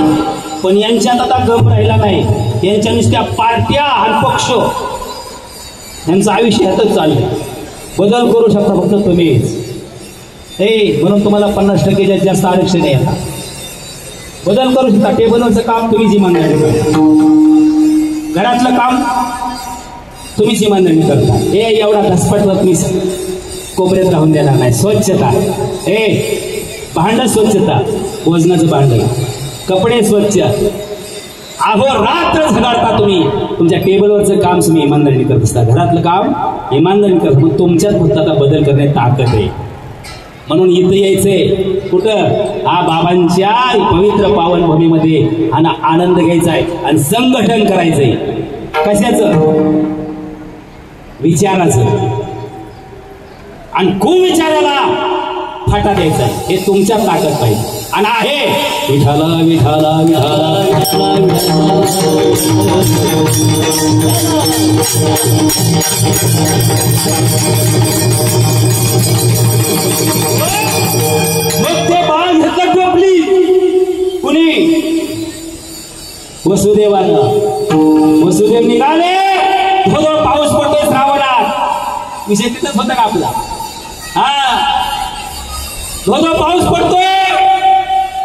Speaker 1: पण यांच्यात आता गप राहिला नाही. यांच्या नुसत्या पार्ट्या आणि पक्ष, यांचं आयुष्य ह्यातच चाललंय. बदल करू शकता फक्त तुम्हीच. म्हणून तुम्हाला 50% जास्त आरक्षण आहे. आता बदल करू शकता. टेबलवरचं काम तुम्हीच इमानदारी करता, घरातलं काम तुम्हीच इमानदारी करता. एवढा धसपटला तुम्ही कोपऱ्यात राहून देणार नाही. स्वच्छता, भांड स्वच्छता, वजनाचं भांड, कपडे स्वच्छ, अहोरात्र झगाडता तुम्ही. तुमच्या टेबलवरचं काम तुम्ही इमानदारीने करत असता, घरातलं काम इमानदारीने करत. मग तुमच्यात फक्त आता बदल करण्याची ताकद आहे. म्हणून इथं यायचंय. कुठं? हा बाबांच्या पवित्र पावनभूमीमध्ये आणि आनंद घ्यायचा आहे आणि संघटन करायचंय. कशाचं? विचाराचं. आणि कुविचाराला फाटा द्यायचा आहे. हे तुमच्यात ताकद पाहिजे. आणि आहे विठाला विठाला विठाला मग ते बाळ घेतलं टोपली. कुणी? वसुदेवानं. वसुदेव निघाले. थोडं पाऊस पडतोय श्रावणात. विषय तिथंच होता का आपला? थोडं पाऊस पडतोय.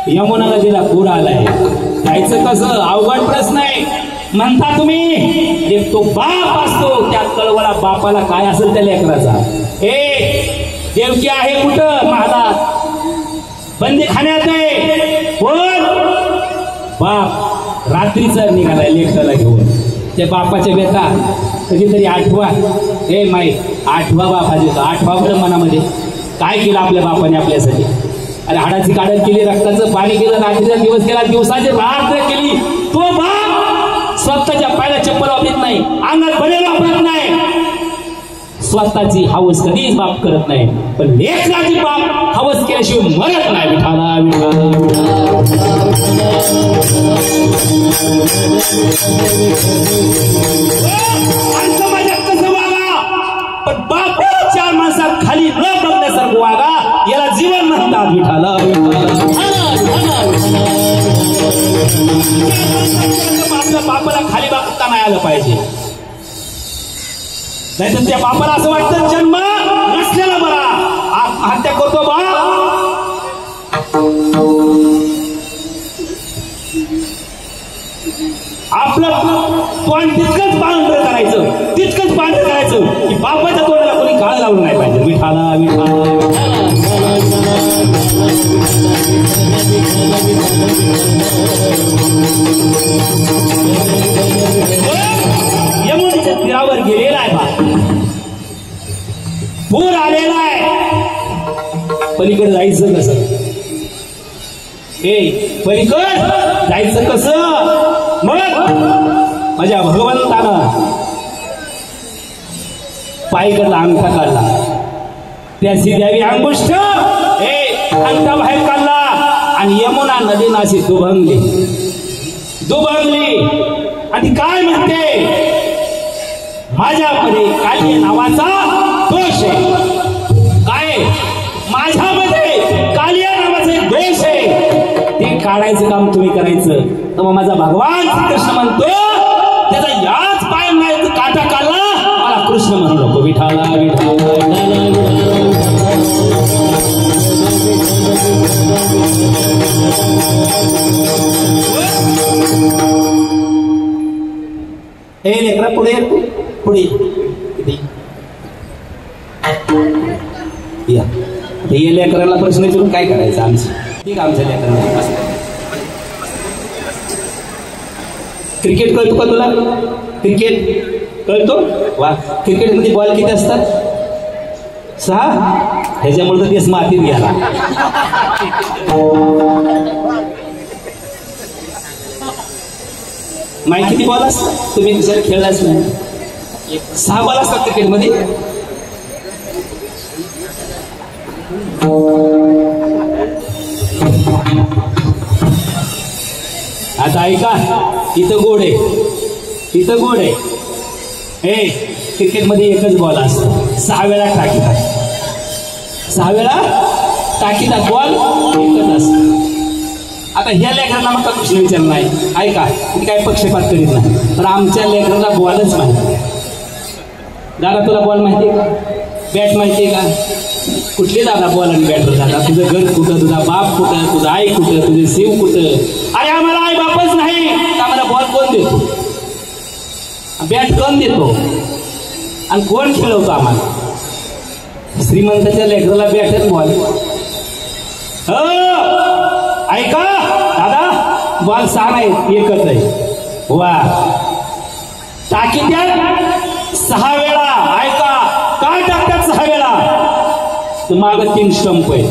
Speaker 1: यमुना नदीला पूर आलाय. जायचं कसं? अवघड प्रश्न आहे. म्हणता तुम्ही. एक तो बाप असतो, त्या कळवळा बापाला काय असेल त्या लेकराचा. देवकी आहे कुठं? महालात, बंदीखान्यात आहे. कोण? बाप रात्रीचा निघालाय लेकराला घेऊन. त्या बापाच्या बेटा कधीतरी आठवा. माई आठवा बापा देतो. आठवा बरं मनामध्ये काय केलं आपल्या बापाने आपल्यासाठी? अरे हाडाची काढण केली, रक्ताचं पाणी केलं, रात्रीचा दिवस केला, दिवसाची रात्र केली. तो बाप स्वतःच्या पायाला चप्पल वापरत नाही, अंगात बनेल वापरत नाही. स्वतःची हवस कधीच बाप करत नाही, पण लेकराची बाप हवस केल्याशिवाय मरत नाही. विठाला समाजात कसं वागा, पण बाप चार माणसात खाली न बघण्यासारखं वागा. याला जीवन म्हणतात. विठाला तुझ्या बापाला खाली बघता नाही आलं पाहिजे. नाही तर त्या बापाला असं वाटतं जन्म नसलेला बरा, आत्महत्या करतो बा. आपलं तोंड तितकंच पांढरं करायचं, तितकंच पांढरं करायचं की बापाच्या तोंडाला कोणी काळ लावलं नाही पाहिजे. विठाला विठाला यमुनेच्या तीरावर गेलेला आहे बा, पूर आलेला आहे. पलीकडे जायचं कसं? पलीकडे जायचं कसं? मग माझ्या भगवंतानं पायकडला अंगठा काढला, त्याची द्यावी अंगुष्ठ अंगठा बाहेर काढला आणि यमुना नदीनं अशी दुभंगली आणि काय म्हणते, माझ्यामध्ये कालिया नावाचा दोष आहे. काय? माझ्यामध्ये कालिया नावाचा एक दोष आहे, ते काढायचं काम तुम्ही करायचं. तर मग माझा भगवान कृष्ण म्हणतो, त्याचा याच पाय नाही काटा काढला, मला कृष्ण म्हणलो. विठाला हे लेकरा पुढे पुढे या. हे लेकराला प्रश्न विचारून काय करायचं आमचं? ठीक आहे, आमच्या लेकरांना क्रिकेट कळतो का तुला? क्रिकेट कळतो? वा. क्रिकेटमध्ये बॉल किती असतात? 6. ह्याच्यामुळे तर देश मातीत गेला. माहिती किती बॉल असतात? तुम्ही दुसऱ्या खेळलाच नाही. 6 बॉल असतात क्रिकेटमध्ये. आता ऐका, इथं गोड आहे, इथं गोड आहे. क्रिकेटमध्ये एकच बॉल असतो, 6 वेळा टाकीतात, 6 वेळा टाकीतात, बॉल एकच असतो. आता ह्या लेकरांना मग प्रश्न विचारला नाही. ऐका, मी काय पक्षपात करीत नाही, पण आमच्या लेकरांना बॉलच माहिती. दादा तुला बॉल माहिती आहे का? बॅट माहिती आहे का? कुठले दादा बॉल आणि बॅटवर दादा? तुझं घर कुठं, तुझा बाप कुठं, तुझं आई कुठं, तुझे शिव कुठं? अरे आम्हाला आई बापच नाही, आम्हाला बॉल कोण देतो, बॅट कोण देतो आणि कोण खेळवतो आम्हाला? श्रीमंताच्या लेकराला बॅट आणि बॉल. ऐका दादा, बॉल 6 नाही, एकच आहे. वा. टाकी द्या 6 वेळा. ऐका, काय टाकतात 6 वेळा? तर मागं 3 स्टंप आहेत,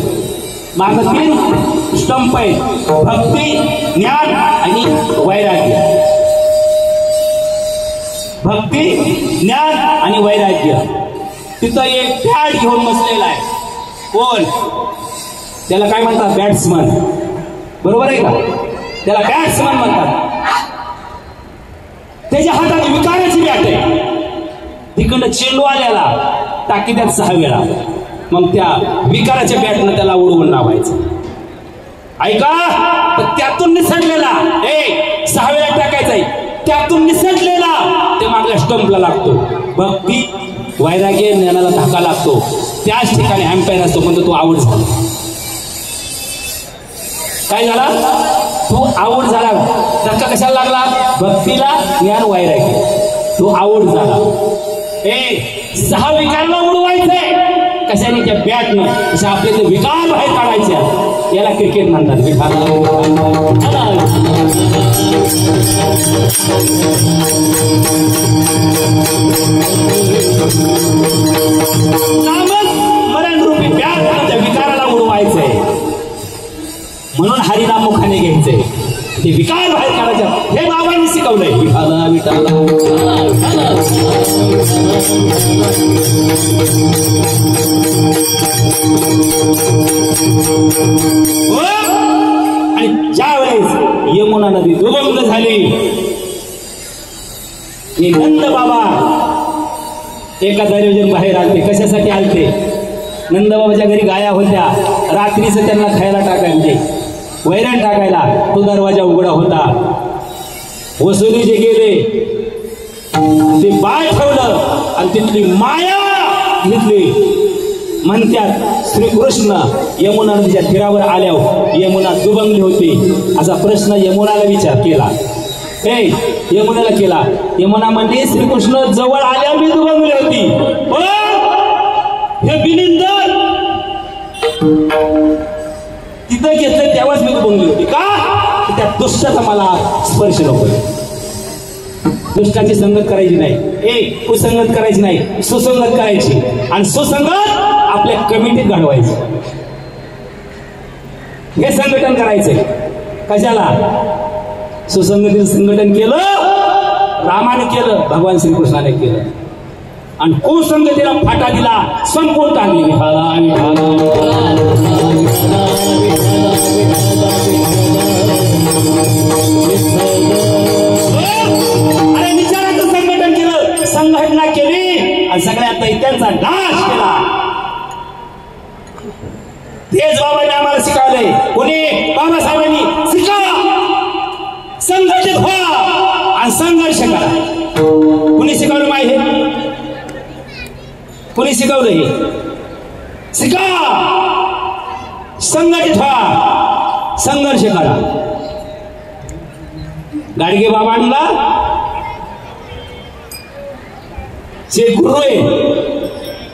Speaker 1: मागं 3 स्टंप आहेत. भक्ती, ज्ञान आणि वैराग्य. भक्ती, ज्ञान आणि वैराग्य. तिथं एक बॅट घेऊन बसलेला आहे. कोण? त्याला काय म्हणतात? बॅट्समन. बरोबर आहे का? त्याला बॅट्समन म्हणतात. त्याच्या हातात विकाराची बॅट आहे. तिकडं चेंडू आलेला, टाकी त्यात 6 वेळा. मग त्या विकाराच्या बॅटनं त्याला उडवून लावायचं. ऐका, त्यातून निसटलेला 6 वेळा टाकायचा आहे, त्यातून निसटलेला ते मागल्या स्टंपला लागतो. भक्ती, वैराग्य, ज्ञानाला धक्का लागतो. त्याच ठिकाणी अँपायर असतो, म्हणतो तो आऊट झाला. काय झाला? तो आऊट झाला. धक्का कशाला लागला? भक्तीला, ज्ञान, वैराग्य. तो आऊट झाला. 6 विकारला उडवायचंय कशाने? त्या बॅटनं. अशा आपले ते विकार बाहेर काढायचे, याला क्रिकेट म्हणतात. मरण रूपी बॅट त्या विकाराला उडवायचंय, म्हणून हरिनाम मुखाने घ्यायचंय, ते विकार बाहेर काढायचं. हे बाबांनी शिकवलंय. विठाला विठाला. आणि ज्या वेळेस यमुना नदी दुभंग झाली, हे नंद बाबा एका दरवाजातून बाहेर आलते. कशासाठी आलते? नंदबाबाच्या घरी गाया होत्या, रात्रीचं त्यांना खायला टाकायचे, वैरण टाकायला. तो दरवाजा उघडा होता. वसुलीचे गेले ते बाळ ठेवलं आणि तिथली माया घेतली. म्हणतात श्रीकृष्ण यमुना नदीच्या तीरावर आल्यावर यमुना दुबंगली होती. असा प्रश्न यमुनाला विचार केला. यमुनाला केला. यमुना म्हणते श्रीकृष्ण जवळ आल्यावर मी दुबंगली होती, पण हे बिनिंदर तिथं घेतलं तेव्हाच मी दुबंगली होती. का? त्या दुष्टाचा मला स्पर्श नको. दुष्टाची संगत करायची नाही, कुसंगत करायची नाही, सुसंगत करायची. आणि सुसंगत आपल्या कमिटीत घडवायचं. हे संघटन करायचंय. कशाला? सुसंगतीचं संघटन केलं रामाने, केलं भगवान श्रीकृष्णाने केलं. आणि कुसंगतीला फाटा दिला, संपून टाकली. अरे विचाराचं संघटन केलं, संघटना केली आणि सगळ्या दैत्यांचा नाश केला. तेच बाबांनी आम्हाला शिकवलंय. कोणी? बाबासाहेबांनी शिकवा, संघटित व्हा आणि संघर्ष करा. कुणी शिकवलं माहिती? कुणी शिकवलं? हे शिका, संघटित व्हा, संघर्ष करा. गाडगे बाबांना जे गुरु आहे,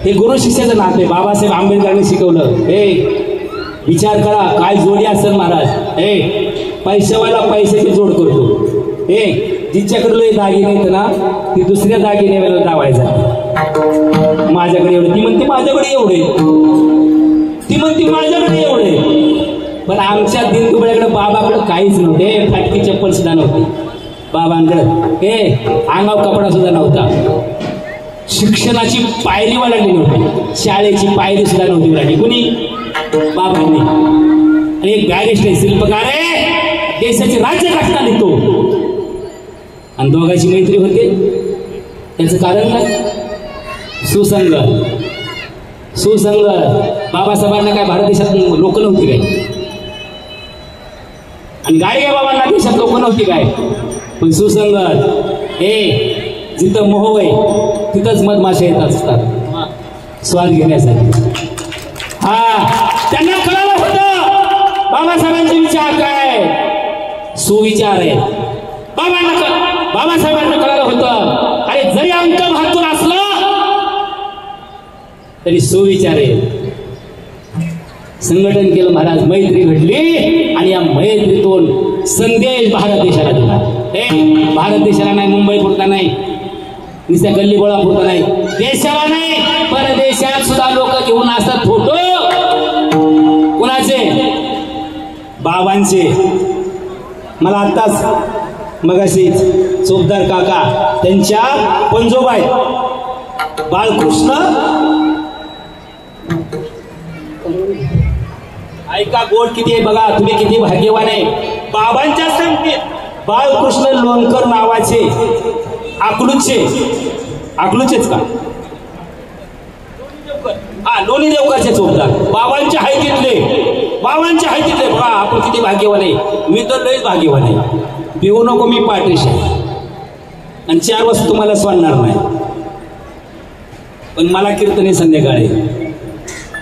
Speaker 1: हे गुरु शिष्याचं नाते. बाबासाहेब आंबेडकरांनी शिकवलं. विचार करा काय जोडी असेल महाराज. पैशावाला पैशाची जोड करतो. जिच्याकडे दागिने आहेत ना, ती दुसऱ्या दागिन्याला लावायचा. माझ्याकडे एवढे, ती म्हणते माझ्याकडे एवढे, ती म्हणते माझ्याकडे एवढे. पण आमच्या दिनदुबळ्याकडे बाबाकडे काहीच नव्हते. फाटकी चप्पल सुद्धा नव्हती बाबांकडे. अंगावर कपडा सुद्धा नव्हता. शिक्षणाची पायरी वाढली नव्हती, शाळेची पायरी सुद्धा नव्हती वाढली. कुणी? बाबांनी. आणि एक बॅरिस्टर शिल्पकार आहे, देशाचे राज्य घटना लिहितो. आणि दोघांची मैत्री होते. त्याचं कारण काय? सुसंगत. सुसंगत. बाबासाहेबांना काय भारत देशात लोक नव्हती काय? आणि गाडगे बाबांना देशात लोक नव्हती काय? पण सुसंगत. जिथं मोह आहे तिथंच मधमाशा येत असतात स्वाद घेण्यासाठी. त्यांना कळालं होतं बाबासाहेबांचे विचार काय, सुविचार आहे. बाबासाहेबांना कळालं होतं, अरे जरी अंक बहात्तर असलं तरी सुविचार आहे. संघटन केलं महाराज, मैत्री घडली आणि या मैत्रीतून संदेश भारत देशाला दिला. भारत देशाला नाही, मुंबई पुरता नाही, नुसत्या गल्ली बोळा पुरता नाही, देशाला नाही, परदेशात सुद्धा लोक घेऊन असतात फोटो. कुणाचे? बाबांचे. मला आत्ताच मगाशी चोपदार काका त्यांच्या पंजोबाई बाळकृष्ण, ऐका गोड किती आहे बघा, तुम्ही किती भाग्यवान आहे. बाबांच्या संगतीत बाळकृष्ण लोणकर नावाचे अकलूचेच का? लोणी देवकरचे चोपदार बाबांच्या हायतीतले बघा. आपण किती भाग्यवान आहे. मी तर लयच भाग्यवान आहे. पिऊ नको, मी पाठीशी आहे आणि 4 वाजता तुम्हाला सोडणार नाही. पण मला कीर्तने संध्याकाळी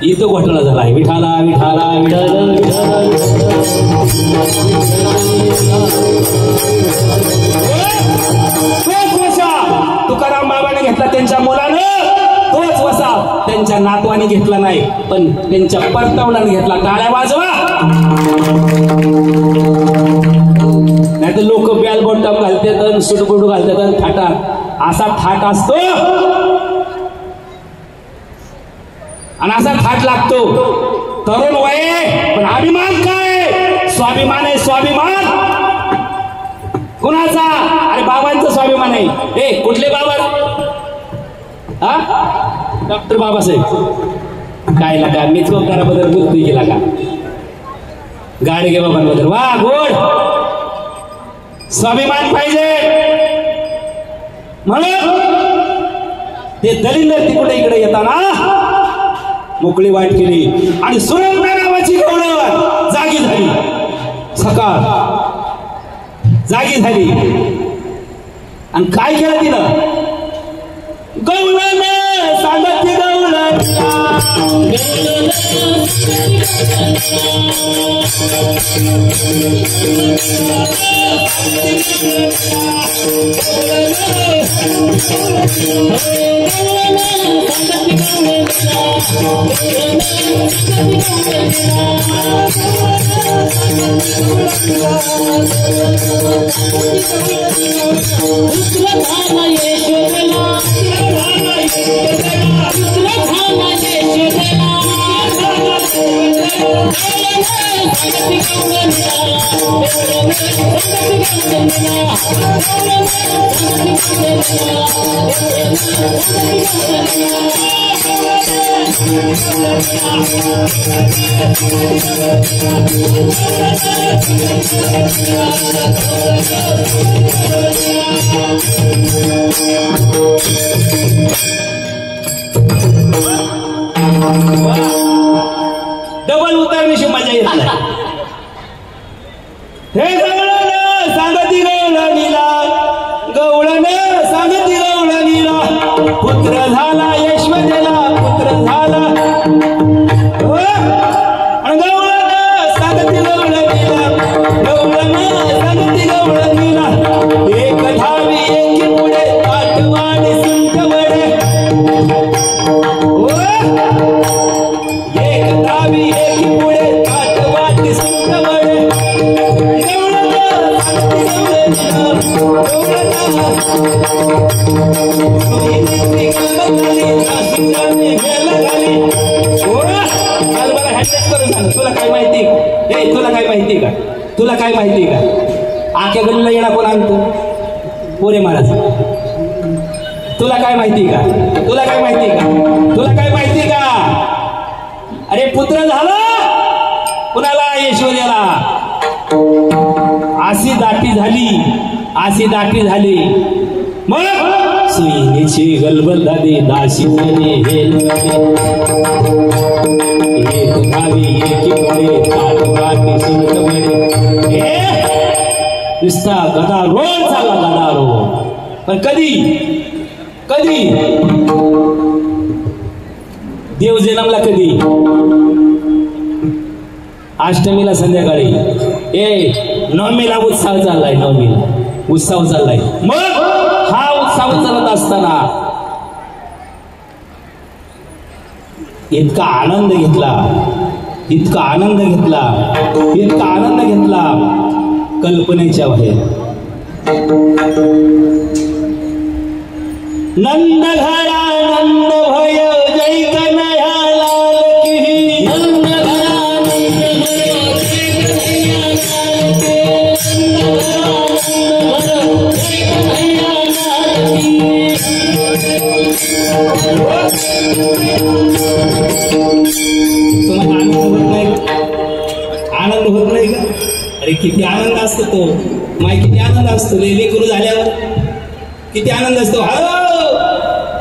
Speaker 1: इथं घोटाळा झाला आहे. विठाला विठाला विठाला तोच वसा तुकाराम बाबाने घेतला त्यांच्या मुलानं, तोच वसा त्यांच्या नातवाने घेतला नाही, पण त्यांच्या परतवण्याने घेतला. टाळ्या वाजवा. नाही तर लोक बॅलबॉटम घालतात, सुटबुट घालतात, थाटात. असा थाट असतो आणि असा थाट लागतो. तरुण वय पण अभिमान काय? स्वाभिमान आहे. स्वाभिमान कुणाचा? अरे बाबांचा स्वाभिमान आहे. कुठले बाबा? डॉक्टर बाबासाहेब. काय लागा मी चोपदाराबद्दल बोलतोय गेला का? गाडगे बाबांबद्दल वा गोड. स्वाभिमान पाहिजे म्हणून ते दलिंदर तिकडे इकडे येताना मोकळी वाट केली आणि सुरंग नावाची गवळण जागी झाली. सकाळ जागी झाली. आणि काय केलं तिनं? गवळण सांगत गवळण डबल उतरण्याची मजा येत नाही. हे गवळण सांगती गवळणीला, गवळण सांगती गवळणीला, पुत्र झाला यशवंतला, पुत्र झाला. गवळण सांगती गवळणीला, गवळण सांगती गवळणीला, एक धावी एकी पुढे आठवाणी सुंठ वडे. एक धावी एकी पुढे आठवाणी सुंठ वडे. तुला काय माहिती? हे तुला काय माहिती का? तुला काय माहिती का? आख्या गल्लीला येणा कोण आणतो? पोरे महाराज. तुला काय माहिती का? तुला काय माहिती का? तुला काय माहिती का? अरे पुत्र झाला कुणाला? यशोदेला. अशी दाटी झाली, अशी दाटी झाली. मग सुईची गलबल झाली, दाशी एक गावी एकी पुढे आठवाटी सुंठ वडे. नुसता गदारोळ झाला, गदारोळ. पण कधी कधी देव जन्मला? कधी? अष्टमीला संध्याकाळी. नवमीला उत्सव चाललाय, नवमीला उत्सव चाललाय. मग हा उत्सव चालत असताना इतका आनंद घेतला, इतका आनंद घेतला, इतका आनंद घेतला कल्पनेच्या बाहेर. नंद घरा नंद भय जय कन्हैया लाल की. नंद घरा नंद भय जय कन्हैया लाल की. नंद घरा नंद भय जय कन्हैया लाल की. तुम्हाला आनंद होत नाही? आनंद होत नाही का? अरे किती आनंद असतो तो. माय किती आनंद असतो लेकरू झाल्यावर. किती आनंद असतो.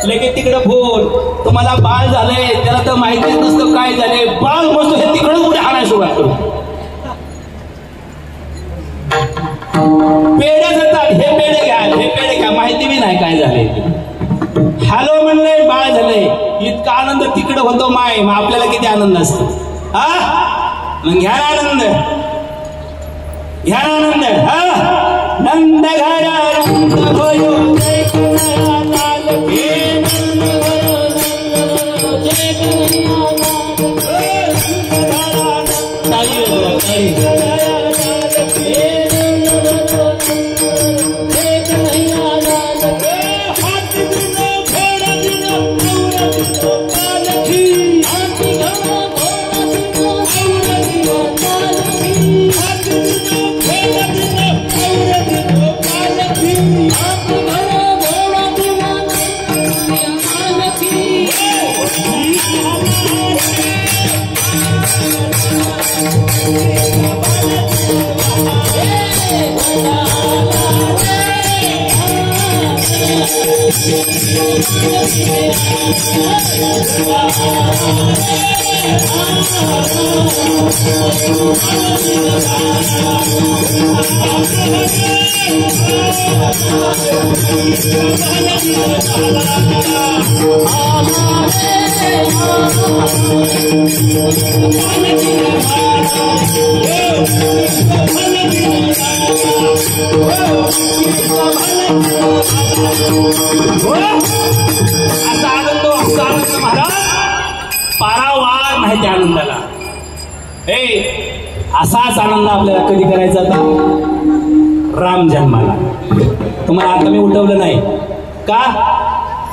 Speaker 1: लगेच तिकडे फोन. तुम्हाला बाळ झालंय, त्याला तर माहितीच नसतं काय झालंय. बाळ बसतो हे तिकडे उड्या हाणायला सुरुवात करतो. पेढे जातात, हे पेढे घ्या, हे पेढे घ्या, माहिती बी नाही काय झालंय. हॅलो म्हणलंय, बाळ झालंय. इतका आनंद तिकडे होतो माय. मग आपल्याला किती आनंद असतो. मग घ्या आनंद, घ्या आनंद. नंद घरा नंद भयो जय कन्हैया लाल की. नंद भयो नंद भयो जय कन्हैया लाल की. नंद घरा नंद भयो जय कन्हैया लाल की. हाथ दिनो घोड़ा दिनो औरा दिनो पालकी. हाथ दिनो घोड़ा दिनो औरा दिनो पालकी. हाथ दिनो घोड़ा दिनो औरा दिनो पालकी. महाराज पारावार नाही त्या आनंदाला. असाच आनंद आपल्याला कधी करायचा आता? राम जन्माला. तुम्हाला आता मी उठवलं नाही का?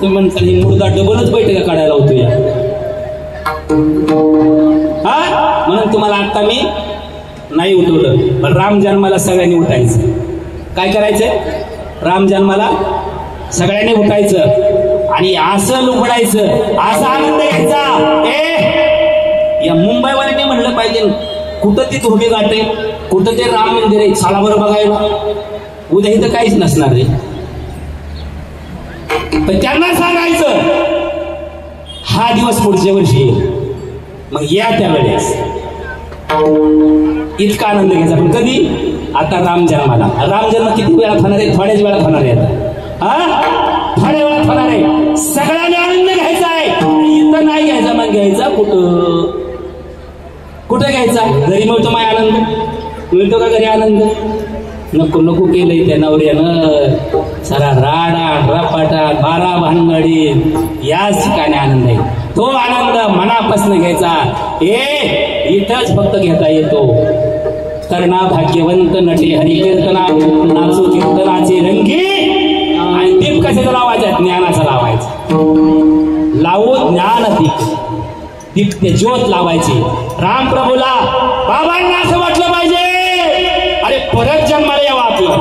Speaker 1: तुम्ही म्हणता ही मुर्दा डबलच बैठका काढायला होतो या, हा म्हणून तुम्हाला आता मी नाही उठवलं. पण राम जन्माला सगळ्यांनी उठायचं. काय करायचंय? राम जन्माला सगळ्यांनी उठायचं आणि असं लुबडायचं, असा आनंद घ्यायचा. या मुंबईवाल्यांनी म्हणलं पाहिजे, कुठं ती धोबी घाट आहे, कुठं ते राम मंदिर आहे, साला बरं बघायला. उद्या इथं काहीच नसणार रे. पण त्यांना सांगायचं हा दिवस पुढच्या वर्षी येईल, मग या त्यावेळेस इतका आनंद घ्यायचा. पण कधी? आता राम जन्माला. राम जन्म किती वेळात होणार आहे? थोड्याच वेळात होणार आहे. आता थोड्या वेळात होणार आहे. सगळ्यांनी आनंद घ्यायचा आहे. इथं नाही घ्यायचा, मग घ्यायचा कुठं? कुठं घ्यायचा? घरी मिळतो माय आनंद? मिळतो का घरी आनंद? नको नको केलंय त्या नवऱ्यानं. सारा राडा रपाटा 12 भानगडी, याच ठिकाणी आनंद आहे. तो आनंद मनापासून घ्यायचा. इथंच फक्त घेता येतो. कर्णा भाग्यवंत नटे हरिकीर्तना, नाचू कीर्तनाचे रंगी. आणि दीप कशाचा लावायचा? ज्ञानाचा लावायचा. लावू ज्ञान दीप ते ज्योत लावायची. राम प्रभूला बाबांना असं वाटलं पाहिजे, अरे परत जन्माला यावं आपलं.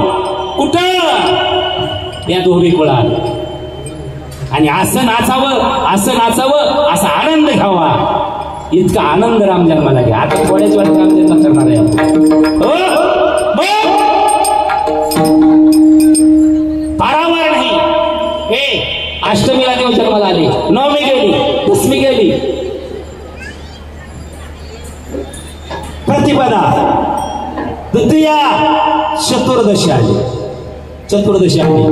Speaker 1: कुठं? या दोरी कुळात. आणि असं नाचावं, असं नाचावं, असा आनंद घ्यावा. इतका आनंद राम जन्माला घ्या. आता थोड्याच वेळात राम जन्म करणार आहे. पारावार नाही. अष्टमीला देव जन्माला आले, नवमी गेली, दशमी गेली, प्रतिपदा, द्वितीया, चतुर्दशी आली. चतुर्दशी आली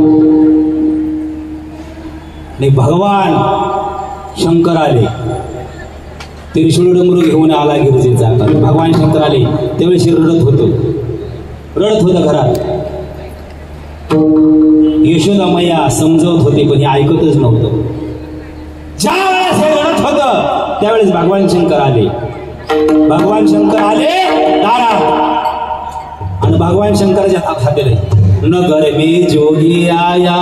Speaker 1: आणि भगवान शंकर आले. त्रिशूळ डमरू घेऊन आला गिरजेचा. भगवान शंकर आले त्यावेळेस रडत होतं घरात. यशोदा मैया समजवत होते, पण हे ऐकतच नव्हतं. ज्या वेळेस हे रडत होतं त्यावेळेस भगवान शंकर आले. भगवान शंकर आले दारात आणि भगवान शंकराच्या हातात दिले. नगर में जोगी आया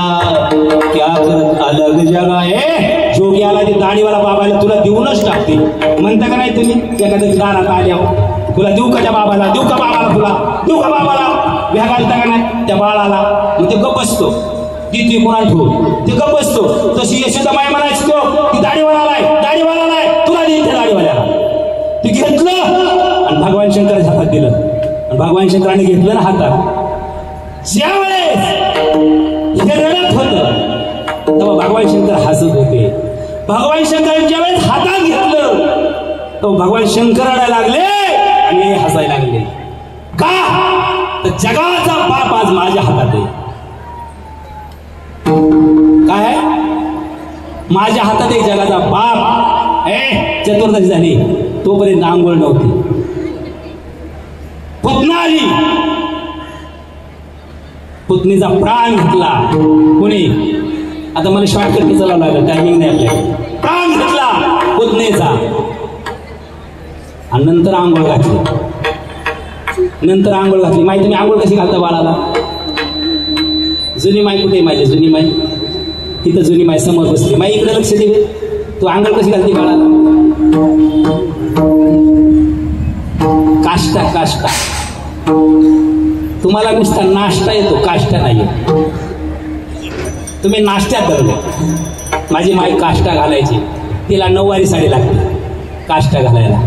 Speaker 1: क्या करत अलग जगाए. जोगी आला ते दाढीवाला बाबाला तुला देऊनच टाकते म्हणता का नाही तुम्ही? एखाद्या दारात आल्यावर तुला देऊ का त्या बाबाला? देऊ का बाबाला? तुला देऊ का बाबाला? व्या घालता का नाही त्या बाळाला? मग ते गप बसतो. ती कोणाला ठेवून ते गप बसतो. तशी यशोदा माय म्हणायचो, ती दाढीवाला आलाय तुला देईन त्या दाढीवाल्याला. ते घेतलं आणि भगवान शंकराच्या हातात दिलं. आणि भगवान शंकराने घेतलं ना हातात. ज्यावेळेस हे रडत होत तेव्हा भगवान शंकर हसत होते. भगवान शंकराने ज्यावेळेस हातात घेतलं तेव्हा भगवान शंकर रडायला लागले आणि हसायला लागले. का? तर जगाचा बाप आज माझ्या हातात आहे. काय? माझ्या हातात एक जगाचा बाप. चतुर्दशी झाली तोपर्यंत आंघोळ नव्हती. पुतना आली, पुतणीचा प्राण घेतला. कोणी? आता मला शॉर्टकट चालावं लागलं, टायमिंग नाही आपल्याला. प्राण घेतला पुतणीचा आणि नंतर आंघोळ घातली. माहिती मी आंघोळ कशी घालता बाळाला? जुनी माई कुठे? माझी जुनी माई तिथं. जुनी माई समोर बसली. माई इकडे लक्ष दे. तू आंघोळ कशी घालते बाळाला? काष्टा. तुम्हाला नुसता नाश्ता येतो, काष्टा नाही येत. तुम्ही नाश्त्यात धरले. माझी माई काष्टा घालायची. तिला 9वारी साडी लागते काष्टा घालायला.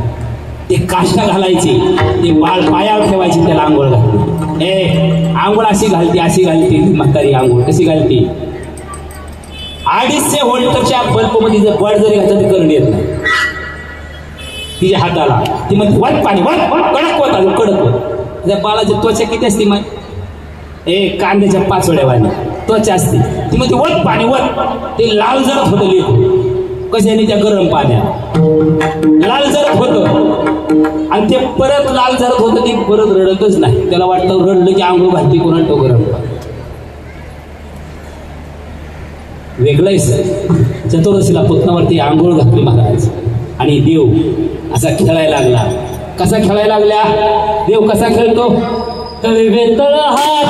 Speaker 1: ते काष्टा घालायची, ते बाळ पायावर ठेवायची, त्याला आंघोळ घालते. आंघोळ अशी घालते म्हातारी. आंघोळ कशी घालते? 250 व्होल्टच्या बल्बमध्ये जर बड जरी घातलं तर करंट येत नाही तिच्या हाताला. ती म्हणते वर पाणी वर कडक होत अजून कडक होत. त्या बाळाची त्वचा किती असते मग कांद्याच्या पाचोड्यावानी त्वचा असते. ती म्हणते वर पाणी वर. ते लाल जरत होतं लेकरू कशाने त्या गरम पाण्यात लाल जरत होतं आणि ते परत लाल जरत होतं. ती परत रडतच नाही. त्याला वाटतं रडलं की आंघोळ घालते कोणा तो गरम पाणी वेगळंय सर. चतुर्दशीला पुतणावरती आंघोळ घातली महाराज आणि देव असा खेळायला लागला. कसा खेळायला लागला देव कसा खेळतो तळवे तळ हात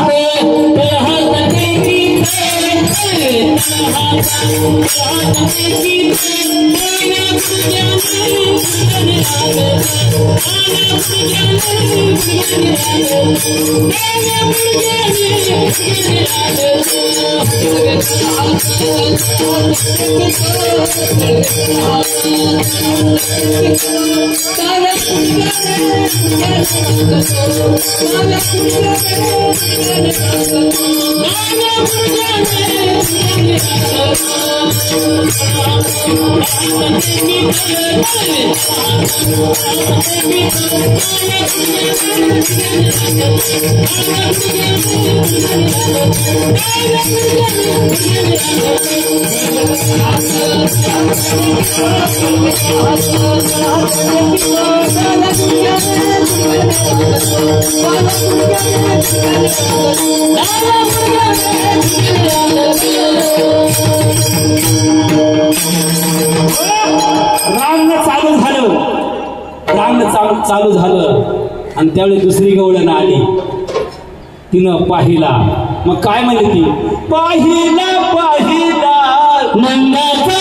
Speaker 1: चालू झालं आणि त्यावेळी दुसरी गवळण आली. तिनं पाहिला. मग काय म्हणली ती पाहिला पाहिला नंदाचा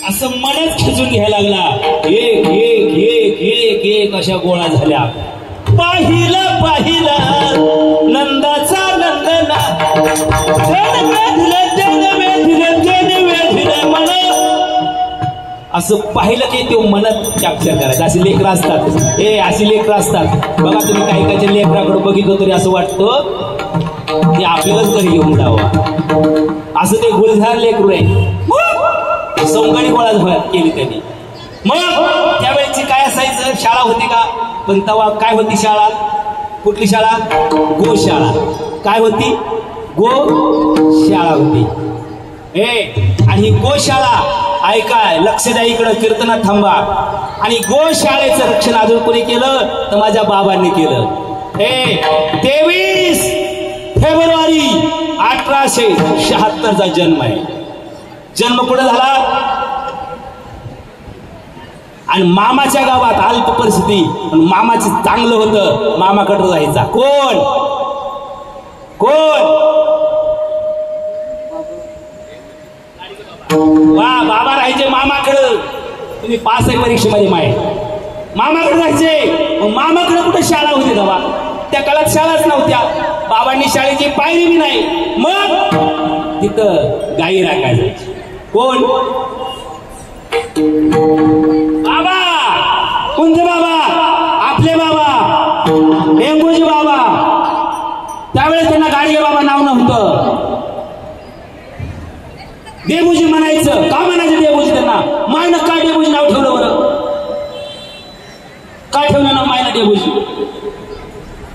Speaker 1: असं मनच खिचून घ्यायला लागला. एक एक एक एक एक अशा गोळा झाल्या. पाहिला पाहिला नंदाचा नंदना असं पाहिलं की ते मनात कॅप्चर करायचं. अशी लेकरं असतात अशी लेकरं असतात बघा तुम्ही. काही काही लेकराकडे बघितलं तरी असं वाटतं ते आपल्यालाच घरी घेऊन जावं. असं ते गुलझार लेकरू आहे. सौंगाडी गोळा केली त्यांनी. मग त्यावेळेची काय असायचं शाळा होती का पण तेव्हा काय होती शाळा कुठली शाळा गोशाळा. काय होती गोशाळा होती. आणि गोशाळा ऐकाय लक्ष द्या इकडं कीर्तनात थांबा. आणि गोशाळेचं रक्षण अजून कोणी केलं तर माझ्या बाबांनी केलं. 23 फेब्रुवारी 1876 जन्म आहे. जन्म कुठे झाला आणि मामाच्या गावात. अल्प परिस्थिती पण मामाची चांगलं होतं. मामाकडे जायचा. कोण कोण वा बाबा राहायचे मामाकडं. तुम्ही पास आहे परीक्षेमध्ये माय मामाकडे जायचे. मामाकडे कुठे शाळा होती तेव्हा त्या काळात शाळाच नव्हत्या. बाबांनी शाळेची पायरी बी नाही. मग तिथं गाई राखायला जायची. कोण बाबा कुंज बाबा आपले बाबा डेंगूजी बाबा. त्यावेळेस त्यांना गाडगे बाबा नाव नव्हतं. देवूजी म्हणायचं. का म्हणायचं देवूजी त्यांना मायनं का देवूजी नाव ठेवलं बरं. का ठेवलं ना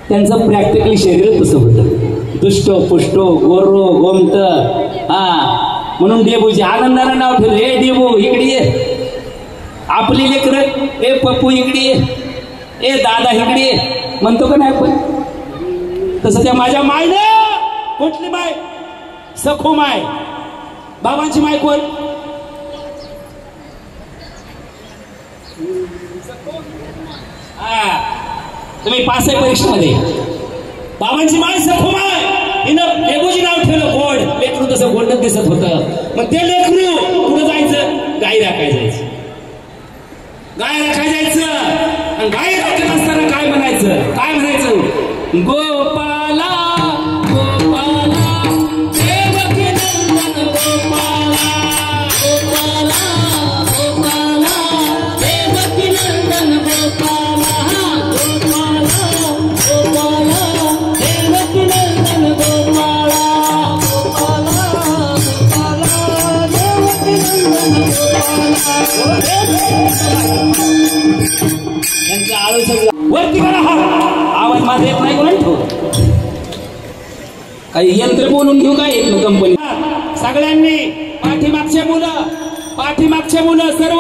Speaker 1: त्यांचं प्रॅक्टिकली शरीर तसं होतं, दुष्ट पुष्ट गोरो गोमट. हा म्हणून डेबूजी आनंदानं नाव ठेवलं, हे डेबू इकडे ये, आपली लेकर, ए पप्पू इकडे ये, ए दादा इकडे ये म्हणतो का नाही आपण? तसं त्या माझ्या मायनं, कुठली माय? सखो माय. बाबांची माय कोण? तुम्ही पास आहे परीक्षेमध्ये. बाबांची माय सखो माय, हिनं लेबूजी नाव ठेवलं गोड. लेकरू तसं गोडच दिसत होतं. मग ते लेकरू कुठं जायचं? गाई राखाय जायचं, गाय राखाय जायचं. आणि गाय राखत असताना काय म्हणायचं? काय म्हणायचं? गोपाला गोपाला देवकी नंदन गोपाला, गोपाला गोपाला देवकी नंदन गोपाला, गोपाला गोपाला देवकी नंदन गोपाला, गोपाला गोपाला देवकी नंदन गोपाला. वरती करा हा आवाज, माझा येत नाही कोणा ठेव. काही यंत्र बोलून घेऊ काय येत ना कंपनी. सगळ्यांनी पाठीमागचे मुलं सर्व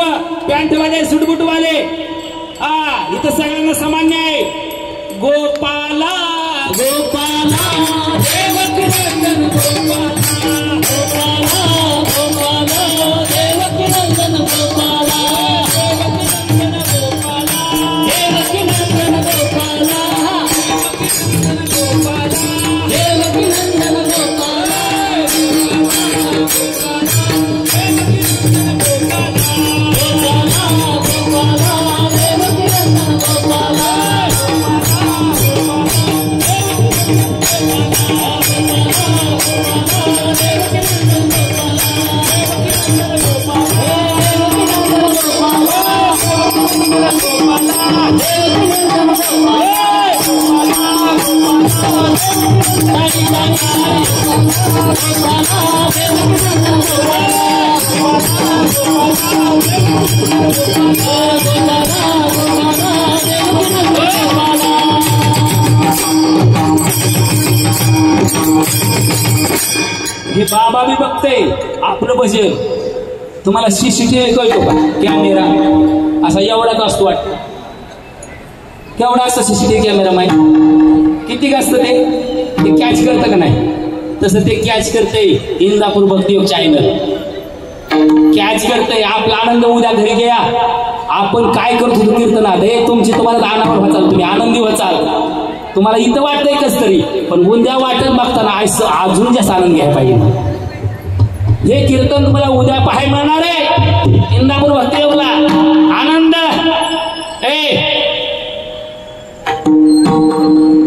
Speaker 1: पॅन्टवाले सुटबुटवाले, हा इथं सगळ्यांना सामान्य आहे. गोपाला गोपाला देवकी नंदन गोपाला, गोपाला गोपाला देवकी नंदन गोपाला, देवकी नंदन गोपाला, देवकी नंदन गोपाला, हे बाबा मी बघते आपलं भजन. तुम्हाला सीसीटीव्ही कळतो का? कॅमेरा असा एवढाच असतो वाटतं. केवढा असतं सीसीटीव्ही कॅमेरा? माहिती किती असतं ते कॅच करतं का नाही? तसं ते कॅच करते इंदापूर भक्तियोग चॅनल कॅच करते. आपला आनंद उद्या घरी घ्या. आपण काय करत होतो कीर्तनात, हे तुमची तुम्हाला आनंद व्हाचाल, तुम्ही आनंदी व्हाचाल. तुम्हाला इथं वाटतंय कस तरी, पण उद्या वाटत बघताना अजून जास्त आनंद घ्यायला पाहिजे. हे कीर्तन तुम्हाला उद्या पाहायला मिळणार आहे इंदापूर भक्तियोगला. आनंद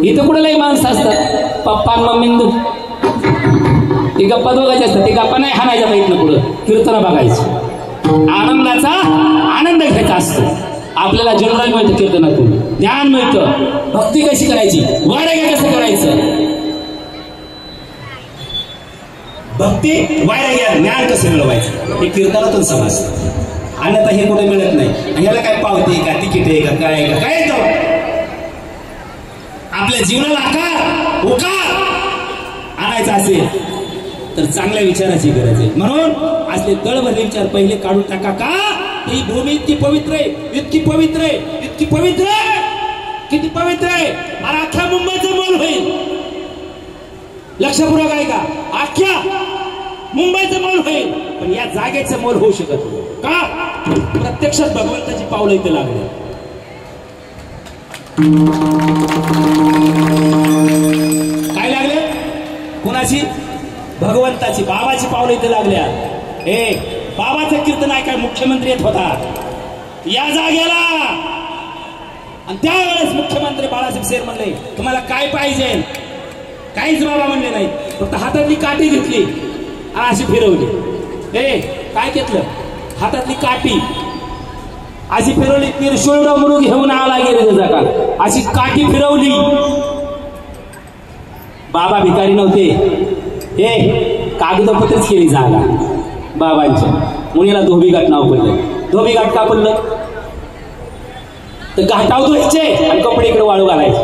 Speaker 1: इथं कुठेही माणसं असतात, पप्पा मम्मी ते गप्पा दोघायचे असतात. ते गप्पा नाही हाणायच्या पाहिजे पुढं, कीर्तन बघायचं. आनंदाचा आनंद घ्यायचा असतो. आपल्याला जनरल मिळतं कीर्तनातून, ज्ञान मिळतं. भक्ती कशी करायची, वैराग्य कसं करायचं, भक्ती वैराग्य ज्ञान कसं मिळवायचं हे कीर्तनातून समजतं. अन्यथा हे कुठे मिळत नाही. आणि याला काय पावते का, तिकीट आहे का, काय का, काय येतं? आपल्या जीवनाला आकार उकार आणायचा असेल तर चांगल्या विचाराची गरज आहे. म्हणून असले तळभरले विचार पहिले काढून टाका. का ही भूमी इतकी पवित्र आहे, इतकी पवित्र आहे, इतकी पवित्र आहे, किती पवित्र आहे. आणि अख्ख्या मुंबईचं मोल होईल. लक्षपूर्वक आहे का? अख्ख्या मुंबईचं मोल होईल, पण या जागेचं मोल होऊ शकत नाही. का? प्रत्यक्षात भगवंताची पावलं इथे लागली. काय लागले? कुणाची? भगवंताची, बाबाची पावलं इथे लागल्या. बाबाचं कीर्तन ऐकाय मुख्यमंत्री येत होता या जागेला. आणि त्यावेळेस मुख्यमंत्री बाळासाहेब शेर म्हणले, तुम्हाला काय पाहिजे? काहीच बाबा म्हणले नाही. फक्त हातातली काठी घेतली आणि अशी फिरवली. काय घेतलं? हातातली काठी अशी फिरवली. त्रिशूळ डमरू घेऊन आला गेले का, अशी काठी फिरवली. बाबा भिकारी नव्हते, कागदपत्रच केली जागा बाबांच्या. मुलीला धोबीघाट नाव पडलं. धोबीघाट का पडलं? तर घाटावर धुवायचे आणि कपडे इकडे वाळू घालायचे,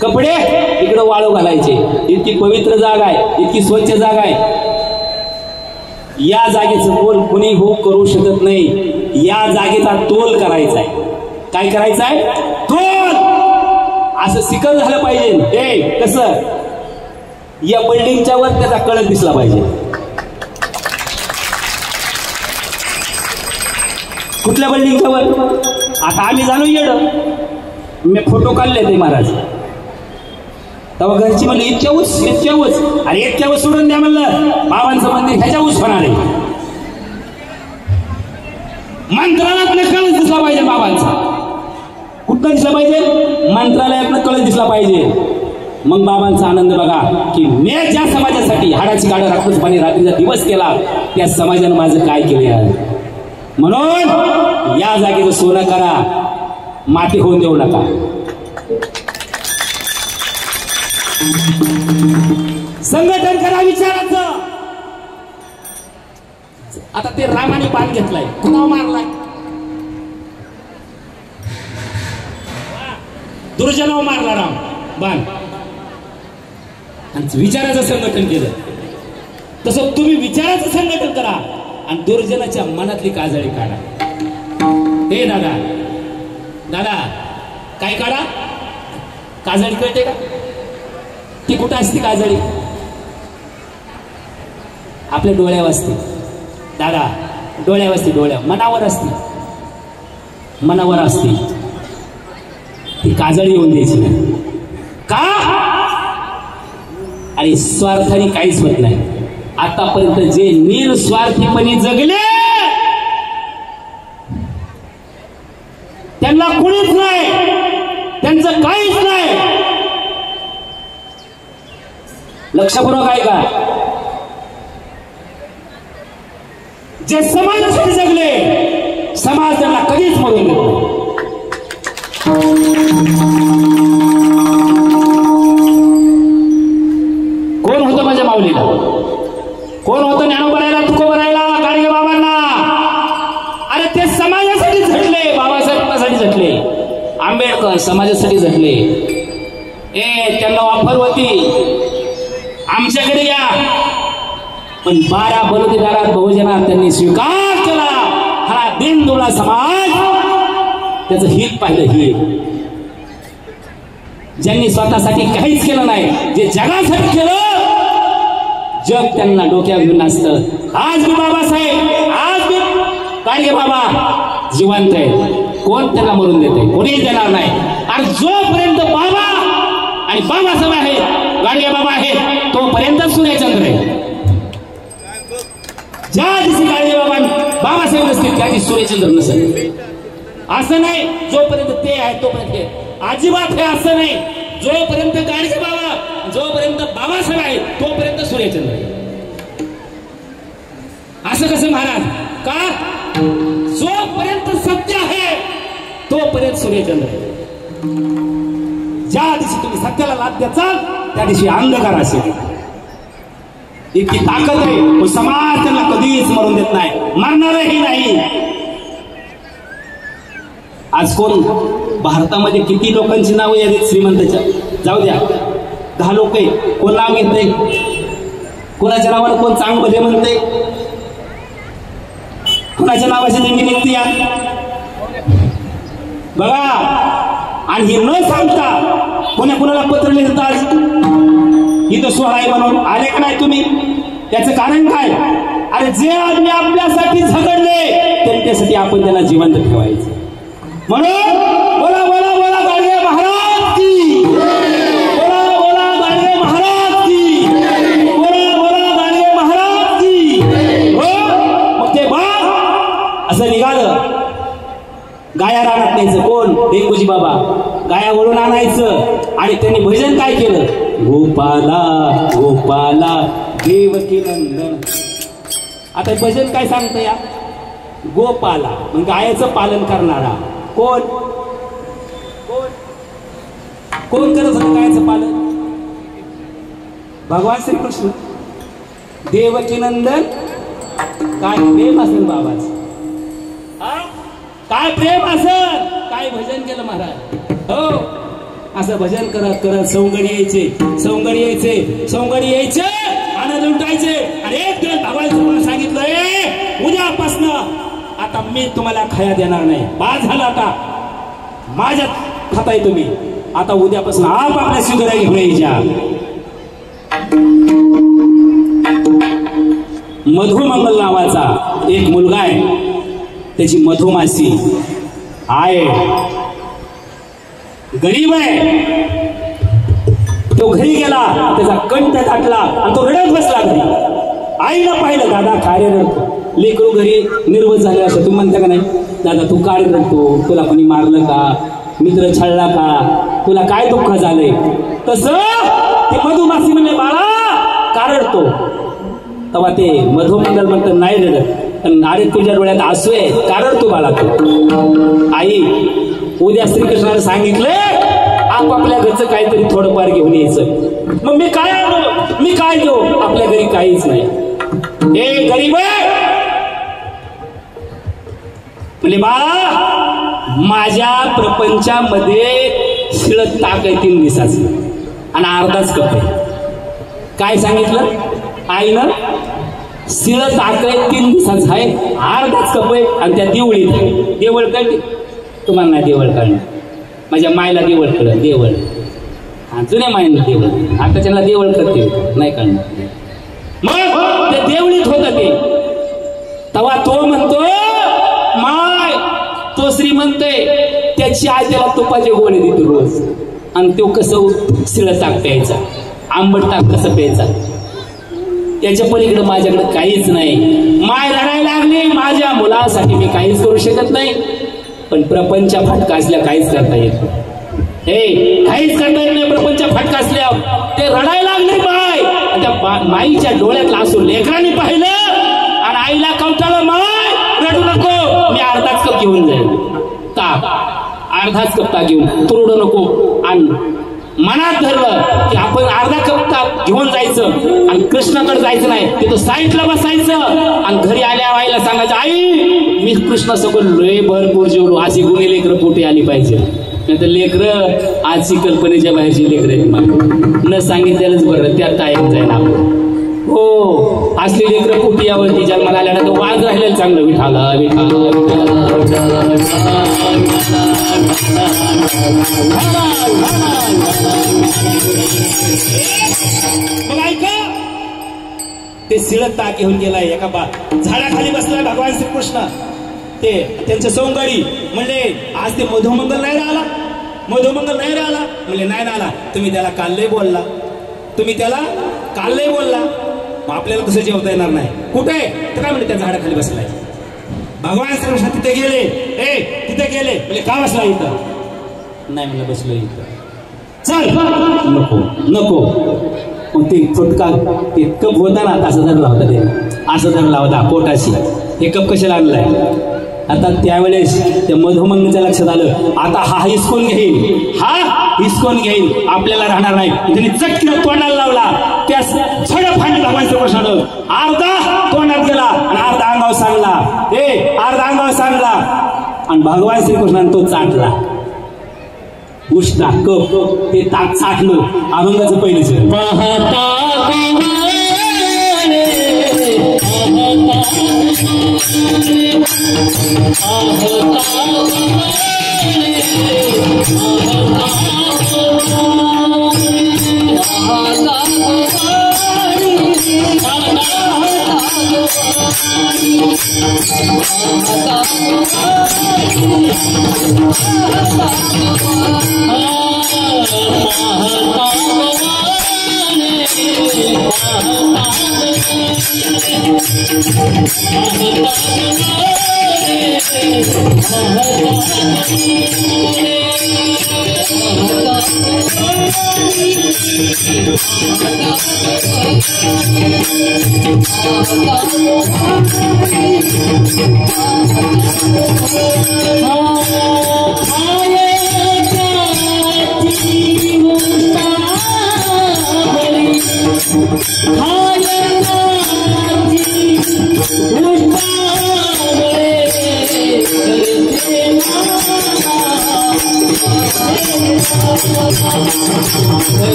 Speaker 1: कपडे इकडे वाळू घालायचे. इतकी पवित्र जागा आहे, इतकी स्वच्छ जागा आहे. या जागेचं तोल कुणी हो करू शकत नाही. या जागेचा तोल करायचा आहे. काय करायचा आहे? तोल. असं सिकल झालं पाहिजे. हे कसं? या बिल्डिंगच्या वर त्याचा कळस दिसला पाहिजे. कुठल्या बिल्डिंगच्या वर? आता आम्ही झालो येड, मी फोटो काढले ते महाराज. तेव्हा घरची म्हणलं इतक्या ऊस, अरे इतक्या ऊस सोडून द्या म्हणलं, बाबांचं मंदिर ह्याच्या ऊस होणार आहे. मंत्रालयातनं कळस दिसला पाहिजे बाबांचा. कुठं दिसला पाहिजे? मंत्रालयातनं कळस दिसला पाहिजे. मग बाबांचा आनंद बघा की मी ज्या समाजासाठी हाडाची गाडं राखूच पाणी रात्रीचा दिवस केला, त्या समाजानं माझं काय केले आहे. म्हणून या जागेचं सोनं करा, माती होऊन देऊ नका. संघटन करा विचाराचं. आता ते रामाने बाण घेतलाय, कुणावर मारलाय? दुर्जनावर मारला राम बाण. आणि विचाराचं संघटन केलं. तसं तुम्ही विचाराचं संघटन करा आणि दुर्जनाच्या मनातली काजळी काढा. हे दादा, दादा काय काढा? काजळी कळते का? ती कुठं असते काजळी? आपल्या डोळ्यावर असते दादा, डोळ्यावर असते, डोळ्यावर, मनावर असते, मनावर असते. ती काजळी येऊन द्यायची नाही. का? आणि स्वार्थाने काहीच होत नाही. आतापर्यंत जे निस्वार्थीपणे जगले त्यांना कुणीच नाही, त्यांचं काहीच नाही. लक्षपूर्वक आहे का? जे समाजासाठी जगले, समाज त्यांना कधीच मरून देत नाही. कोण होतं माझ्या माऊलीला? कोण होतं ज्ञानोबरायला, तुकोबरायला, गाडगे बाबांना? अरे ते समाजासाठी झटले, बाबासाहेबांसाठी झटले, आंबेडकर समाजासाठी झटले. त्यांना ऑफर होती आमच्याकडे या, पण 12 बलुतेदारात बहुजनात त्यांनी स्वीकार केला. हा दिनदुबळा समाज त्याचं हित पाहिलं. हित ज्यांनी स्वतःसाठी काहीच केलं नाही, जे जगासाठी केलं, जग त्यांना डोक्यावर घेऊन असतं. आज मी बाबासाहेब, आज मी गाडगे बाबा जिवंत आहे. कोण त्यांना मरून देते? कोणीच देणार नाही. आणि जोपर्यंत बाबा आणि बाबासाहेब आहे, गाडगे बाबा आहे, तोपर्यंत सूर्यचंद्र आहे. ज्या दिवशी गाडगे बाबा बाबासाहेब नसतील त्या दिवशी सूर्यचंद्र नसेल. असं नाही जोपर्यंत ते आहे तोपर्यंत. अजिबात हे असं नाही. जोपर्यंत गाडगे बाबा, जोपर्यंत बाबासाहेब आहे तोपर्यंत सूर्यचंद्र आहे. असं कसं महाराज? का? जोपर्यंत सत्य आहे तोपर्यंत सूर्यचंद्र आहे. ज्या दिवशी तुम्ही सत्याला लाद द्याल त्या दिवशी अंधकार असेल. इतकी ताकद आहे. समाज त्यांना कधीच मरून देत नाही, मरणारही नाही. आज कोण भारतामध्ये किती लोकांची नावं यादीत श्रीमंताच्या? जाऊ द्या, 10 लोक आहे. कोण नाव घेतंय? कोणाच्या नावानं कोण चांग भले म्हणते? कोणाच्या नावाची देणगी निघते या बघा. आणि हे न सांगता कोणा कोणाला पत्र लिहितात, इथं सोहळा आहे म्हणून आले का नाही तुम्ही? त्याचं कारण काय? अरे जे आदमी आपल्यासाठी झगडले त्यांच्यासाठी आपण त्यांना जिवंत ठेवायचं. म्हणून बोला बोला बोला गाडगे महाराज की, बोला बोला गाडगे महाराज की, बोला बोला गाडगे महाराज की. हो मग ते बा असं निघालं. गाया रानात न्यायचं. कोण? डेंगूजी बाबा गाया वळून आणायचं. आणि त्यांनी भजन काय केलं? गोपाला गोपाला देवकी नंदन. आता भजन काय सांगतं या? गोपाला म्हणजे गायाचं पालन करणारा. कोण कोण कोण करत होतं गायाचं पालन? भगवान श्रीकृष्ण. देवकी नंदन काय प्रेम असेल बाबाच. काय प्रेम असं, काय भजन केलं महाराज. हो असं भजन करत करत सौंगडी यायचे आनंद लुटायचे. आणि एक दिवस भगवान तुम्हाला सांगितलंय उद्यापासनं आता मी तुम्हाला खाया देणार नाही. बाद झाला आता माझ्यात खाताय तुम्ही. आता उद्यापासून आपल्या शिगऱ्या घेऊन यायच्या. मधुमंगल नावाचा एक मुलगा आहे, त्याची मधुमासी आहे, गरीब आहे. तो घरी गेला, त्याचा कंठ टाकला आणि तो रडत बसला घरी. आईला पाहिलं, दादा काय रडतो. लेकरू घरी निर्वत झाले असं तुम्ही म्हणता का नाही, दादा तू काय रडतो, तुला कोणी मारलं का, मित्र छळला का, तुला काय दुःख झालंय. तसं ते मधुमासी म्हणले बाळा का रडतो. तेव्हा ते मधुमंगल म्हणतं नाही रडत, पण अरे तुझ्या डोळ्यात आसू आहे का रडतो बाळा तू. आई उद्या श्रीकृष्णाने सांगितले आपापल्या घरचं काहीतरी थोडंफार घेऊन यायचं. मग मी काय घेऊ, आपल्या घरी काहीच नाही. हे गरीब आहे म्हणजे बाळा माझ्या प्रपंचामध्ये शिळत ताक आहे 3 दिवसाचं आणि अर्धाच कप आहे. काय सांगितलं आईनं, शिळत ताक आहे 3 दिवसाचं आहे, अर्धाच कप आहे आणि त्या देवळीत आहे. देवळ कळली तुम्हाला नाही, देवळ कळलं माझ्या मायला देवळ कळलं. देवळ जुन्या मायला देवळ, आता त्यांना देवळ करते नाही कळणार. मग ते देवळीत होत ते. तेव्हा तो म्हणतो माय तो श्रीमंत आहे, त्याची आई त्याला तुपाचे गोळे देते रोज. आणि तो कसं शिळं ताक प्यायचा, आंबट ताक कसं प्यायचा. त्याच्या पलीकडे माझ्याकडे काहीच नाही. माय रडायला लागली, माझ्या मुलासाठी मी काहीच करू शकत नाही. पण प्रपंच फटका असल्या काहीच करता येत नाही. हे काहीच करता येत नाही. प्रपंच फटका असल्या ते रडायला लागले माय. त्या माईच्या डोळ्यातला असू लेकरांनी पाहिलं आणि आईला कवटाळलं, माय रडू नको, मी अर्धाच कप घेऊन जाईल ताक, अर्धाच कप ताक घेऊन, तू रडू नको. आणि मनात धरलं की आपण अर्धा कप ताक घेऊन जायचं आणि कृष्णाकडे जायचं नाही, तिथं साईडला बसायचं आणि घरी आल्या आईला सांगायचं आई मी कृष्णासोबत लय भरपूर जेवलो. अशी गुन्हे लेकरं पोटी आली पाहिजे. नाही तर लेकरं आजची कल्पनेच्या बाहेरची लेकरं न सांगितलेलंच बरं, त्यात काय जाईल आपण. हो असली लेकरं पोटी यावरती जन्माला आल्यानंतर वाज राहिलेलं चांगलं. विठाला मग ऐका ते शिळत ताक घेऊन गेलाय. एका झाडाखाली बसलाय भगवान श्रीकृष्ण. ते त्यांचं सौंदर्य म्हणले आज ते मधुमंगल नाही राहिला, मधुमंगल नाही राहिला. म्हणले नाही राहिला, तुम्ही त्याला काल लय बोलला, तुम्ही त्याला काल लय बोलला, आपल्याला कसं जेवता येणार नाही. कुठे तर काय म्हणले त्या झाडाखाली बसलाय. भगवान श्रीकृष्ण तिथे गेले, तिथे गेले. म्हणजे का बसला इथं, नाही म्हणलं बसलो इथं. चल नको नको. मग ते फुटका ते कप होता ना असं धरला होता, ते असं धरला होता पोटाशी. हे कप कशाला आणलाय. आता त्यावेळेस त्या मधुमंगलच्या लक्षात आलं आता हा हिसकून घेईल, हा हिसकून घेईल, आपल्याला राहणार नाही. त्यांनी चटकन तोंडाला लावला. त्या छड फांडी भगवान श्रीकृष्णानं अर्धा तोंडात गेला आणि अर्धा अंगावर सांगला. अर्धा अंगावर सांगला आणि भगवान श्रीकृष्णाने तो चाटला. उष्णा कप ते ताक चाटलं. अभंगाचं पहिलेच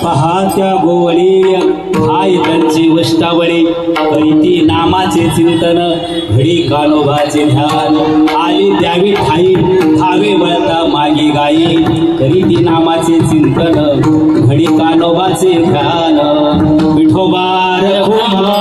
Speaker 1: पहात्या गोवळी हाय त्यांची वष्टावळी करीती नामाचे चिंतन घडी कानोबाचे ध्यान आली द्यावी ठाई धावे वळता मागे गाई करीती नामाचे चिंतन घडी कानोबाचे ध्यान विठोबा रघुमा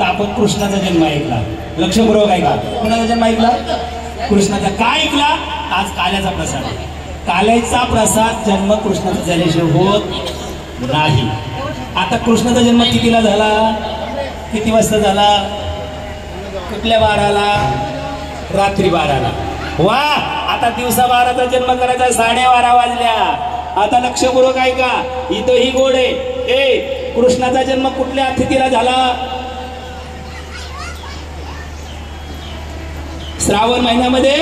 Speaker 2: आपण कृष्णाचा जन्म ऐकला, लक्षपूर्वक ऐका. कुणाचा जन्म ऐकला? कृष्णाचा. काय ऐकला? आज काल्याचा प्रसाद. काल्याचा प्रसाद जन्म कृष्णाचा झाल्याशिवाय होत नाही. आता कृष्णाचा जन्म कितीला झाला? किती वाजता झाला? कुठल्या वाराला? रात्री 12ला. वा, आता दिवसा 12चा जन्म करायचा, 12:30 वाजल्या. आता लक्षपूर्वक ऐका, इथं ही गोड आहे. ए, कृष्णाचा जन्म कुठल्या तिथीला झाला? श्रावण महिन्यामध्ये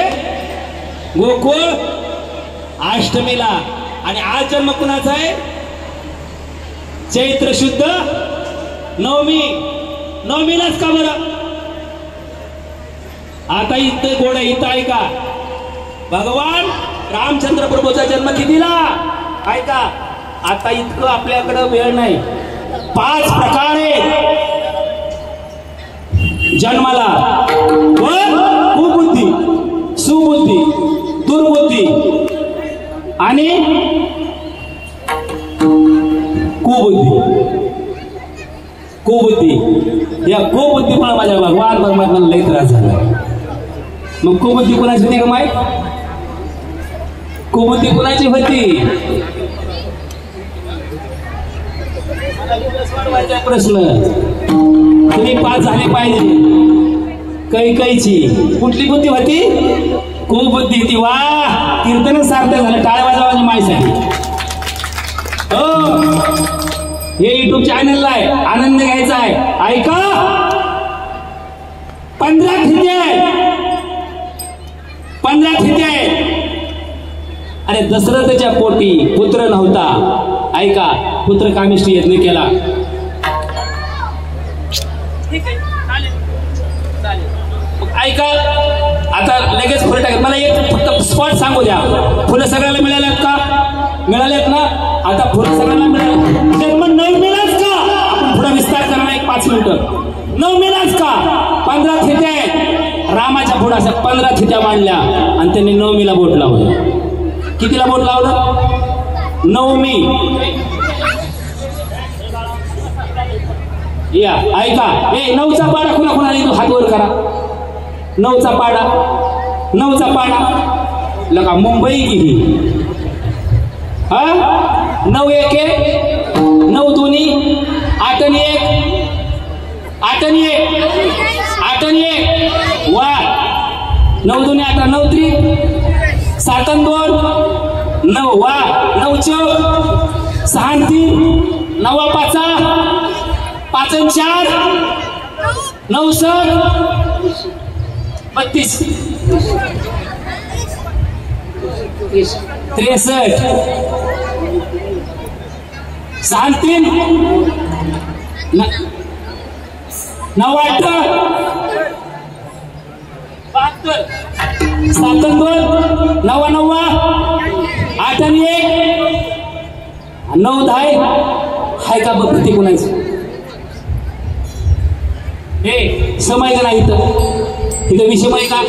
Speaker 2: गोकुळ अष्टमीला. आणि आज जन्म कुणाचा आहे? चैत्र शुद्ध नवमी. नवमीलाच का बरं? आता इथं गोड आहे, इथं ऐका. भगवान रामचंद्र प्रभूचा जन्म कितीला? ऐका. आता इतकं आपल्याकडं वेळ नाही. 5 प्रकारे जन्माला कुबुद्धी, सुबुद्धी, दुर्बुद्धी आणि कुबुद्धी. कुबुद्धी, या कुबुद्धीमुळे माझ्या भगवान परमात्म्याला लई त्रास झाला. मग कुबुद्धी कुणाची होती का माहित? कुबुद्धी कुणाची होती? प्रश्न. तुम्ही 5 झाले पाहिजे. कैकईची कुठली बुद्धी होती? कुबुद्धी होती. वा, कीर्तन सार्थ झालं. टाळ्या वाजवायची माहिती. हो, हे युट्यूब चॅनलला आहे, आनंद घ्यायचा आहे. ऐका. 15 ठिके आहे. अरे, दशरथच्या पोटी पुत्र नव्हता. ऐका, पुत्र कामिष्ठी यज्ञ केला. ऐका. आता लगेच फुलं टाकत. मला एक फक्त स्पॉट सांगू द्या. फुलं सगळ्याला मिळाल्यात का? मिळाल्यात ना? आता फुलं सगळ्यांना मिळाले. जन्म नवमीलाच का? आपण पुढे विस्तार करणार 1-5 मिनिटं. नवमीलाच का? 15 थित्या आहेत. रामाच्या पुढे अशा 15 थित्या मांडल्या आणि त्यांनी नवमीला बोट लावलं. कितीला बोट लावलं? नवमी. या ऐका. ए, 9चा पाडा कुणा कुणाला हात वर करा. 9चा पाडा. 9चा पाडा लगा मुंबई की. हा, 9 एके 9 दुनी 8 आणि 1 8 आणि 1. वा, 9 दुनी 8, 9 त्रिक 7 आणि 2 9. वा, 9 चौक 6 आणि 3 9 पाचा 5 आणि 4 9 7 32 63 6 आणि 3 9 8 72 7 आणि 2
Speaker 1: नवा नव्वा 8 आणि 1 9 10 हाय का बघ ते कोणाचं हे समय का नाही इथं विषमय का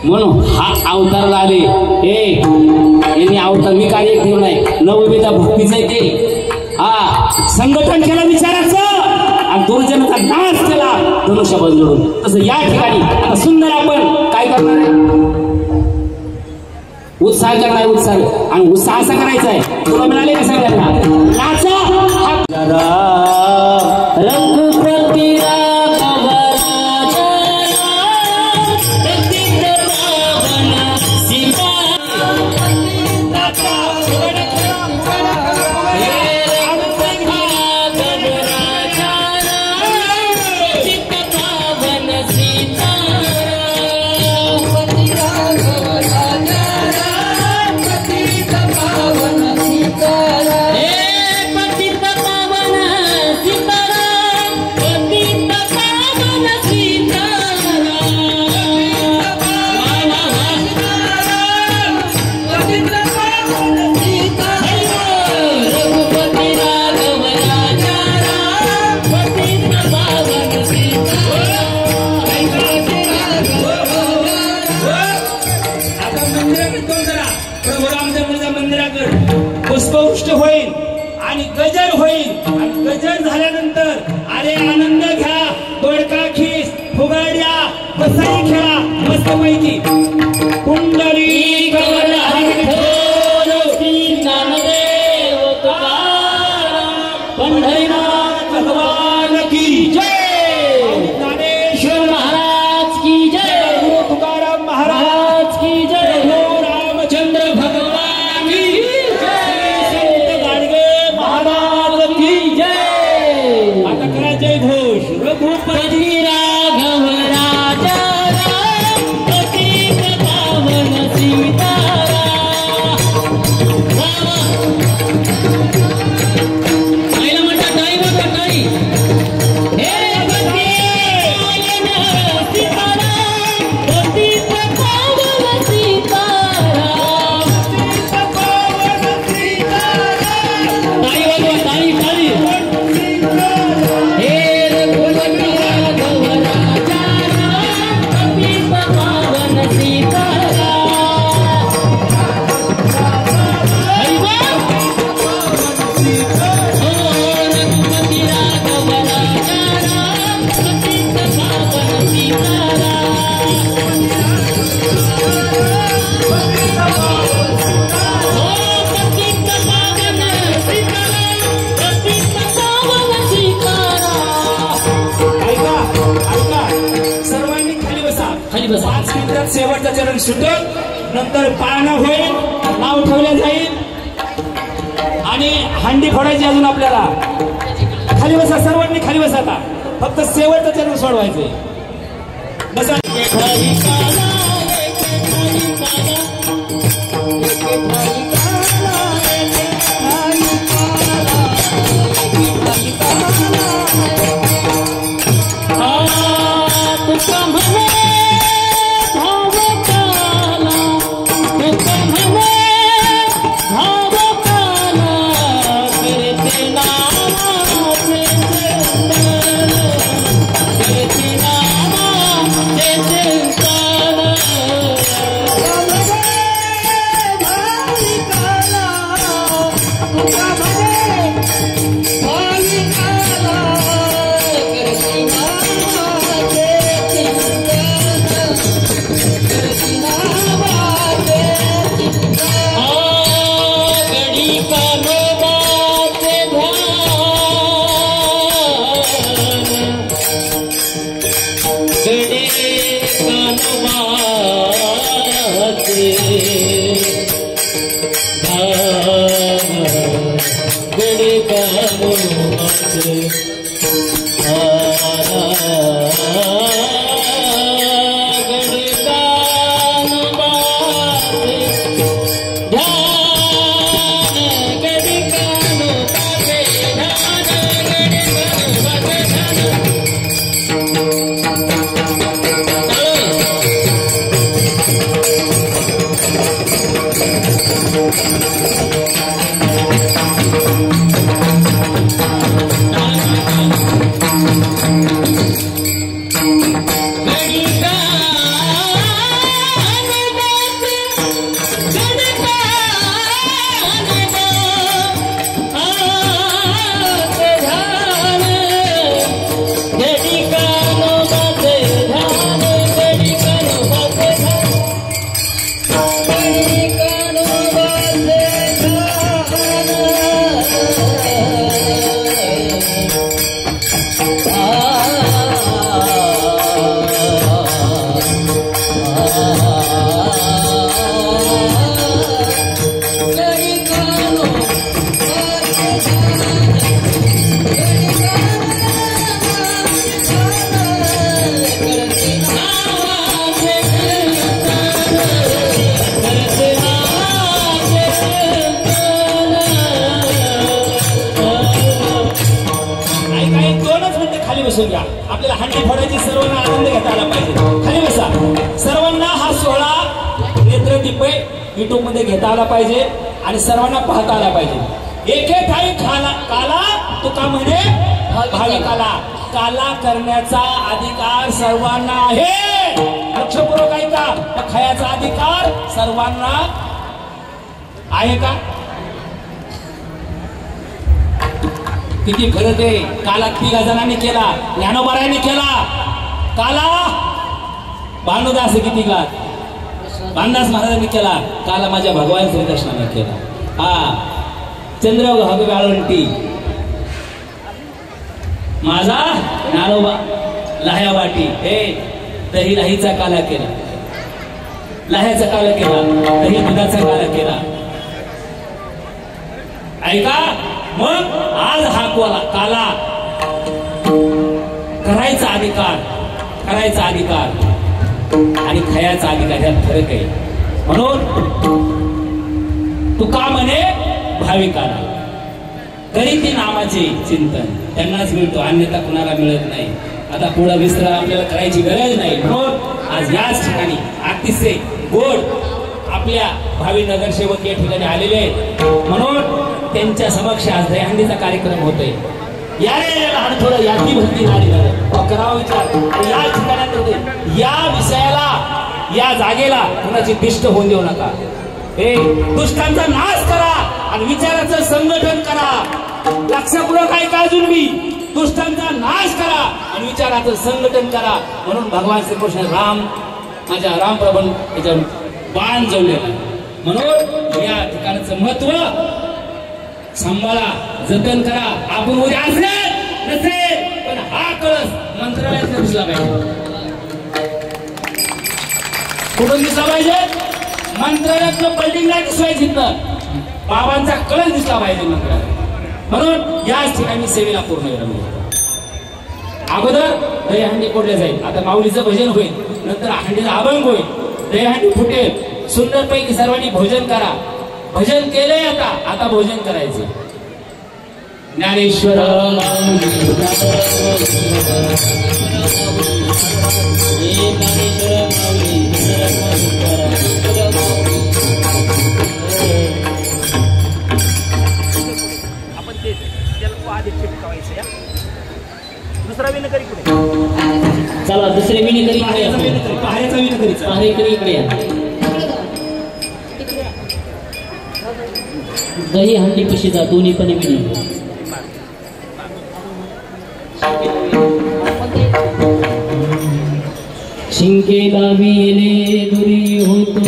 Speaker 1: म्हणून हा अवतार आले यांनी अवतार मी कार्य ठेवलं नाही नवविधा भक्तीचं आहे ते हा संघटन केलं विचाराचं आणि दुर्जनाचा नाश केला धनुष्यबाण जोडून तसं या ठिकाणी आता सुंदर आपण काय करणार आहे उत्साह करणार उत्साह आणि उत्साह असा करायचा आहे तुला मिळाले का सगळ्यांना नाचा रघुपती पुष्पवृष्टी होईल आणि गजर होईल आणि गजर झाल्यानंतर अरे आनंद घ्या दोडका खीस फुगाड्या बसाई खेळा मस्त पैकी कुंडली पंढरीनाथ भगवान की जय ज्ञानेश्वर महाराज की जय तुकाराम महाराज की जय रामचंद्र भगवान की जय घोष रघुपती राघव राजा पतित पावन सीताराम आईला म्हणतात ताई बघा ताई हे सीताराम पतित पावन सीताराम ताई बघा ताई ताई शेवटचा चरण सुटेल नंतर पाळणा होईल नाव ठेवलं जाईल आणि हंडी फोडायची अजून आपल्याला खाली बसा सर्वांनी खाली बसा आता फक्त शेवटचं चरण सोडवायचे बसा गडे
Speaker 2: बसून घ्या. आपल्याला हंडी फोडायची सर्वांना आनंद घेता आला पाहिजे. खाली बसा. सर्वांना हा सोहळा नेत्रदीप युट्यूब मध्ये घेता आला पाहिजे आणि सर्वांना पाहता आला पाहिजे. एके ठाई काला तुका म्हणे भाविकाला. काला करण्याचा अधिकार सर्वांना आहे. लक्षपूर्वक ऐका. खायाचा अधिकार सर्वांना आहे का? किती फरक आहे. काला 3 जणांनी केला, ज्ञानोबारायांनी केला. काला भानुदास किती का भानदास महाराजांनी केला. काला माझ्या भगवान श्रीकृष्णाने केला. हा चंद्र वाळवंटी माझा ज्ञानोबा लाह्या वाटी. हे दही लाहीचा काला केला, लाह्याचा काला केला, दही दुधाचा काला केला. ऐका मग आज हा काला करायचा अधिकार, करायचा अधिकार आणि खायचा अधिकार यात फरक आहे. म्हणून तुका म्हणे भाविकाला. गरीती नामाचे चिंतन त्यांनाच मिळतो, अन्यथा कुणाला मिळत नाही. आता पुढे विस्तार आपल्याला करायची गरज नाही. म्हणून आज याच ठिकाणी अतिशय गोड आपल्या भावी नगरसेवक या ठिकाणी आलेले आहेत. म्हणून त्यांच्या समक्ष आज दहीहंडीचा कार्यक्रम होतोय. या रे लहान थोडं याची भरती झाली करावा विचार. या ठिकाणी या विषयाला, या जागेला कुणाची दिष्ट होऊन देऊ नका. हे दुष्टांचा नाश करा आणि विचाराचं संघटन करा. लक्षपूर्वक ऐका. अजून मी दुष्टांचा नाश करा आणि विचाराचं संघटन करा. म्हणून भगवान श्रीकृष्ण राम माझ्या रामप्रभू त्याच्या बाण जोडलेला. म्हणून या ठिकाणाचं महत्व सांभाळा, जतन करा. आपण उद्या असेल नसेल पण हा कळस मंत्रालयात दिसला पाहिजे. कुठून दिसला पाहिजे? मंत्रालयातलं बिल्डिंग नाही दिसवायची, बाबांचा कळस दिसला पाहिजे मंत्रालयात. म्हणून याच ठिकाणी सेवेला पूर्ण विराम देतो. अगोदर दहीहंडी फोडल्या जाईल. आता माऊलीचं भजन होईल, नंतर हंडीचा अभंग होईल, दहीहंडी फुटेल. सुंदरपैकी सर्वांनी भोजन करा. भजन केलंय, आता भोजन करायचे. ज्ञानेश्वर आपण ते त्याला आधी चिपकावायचं. या दुसरा विनकरी कुठे?
Speaker 3: चला दुसरे विनकरी
Speaker 2: पहारेचा विनकरी
Speaker 3: पहारेकरी इकडे या. दही हंडी पशी जा दोन्ही पण मिळेल. शिंकेला विले दुरी होतो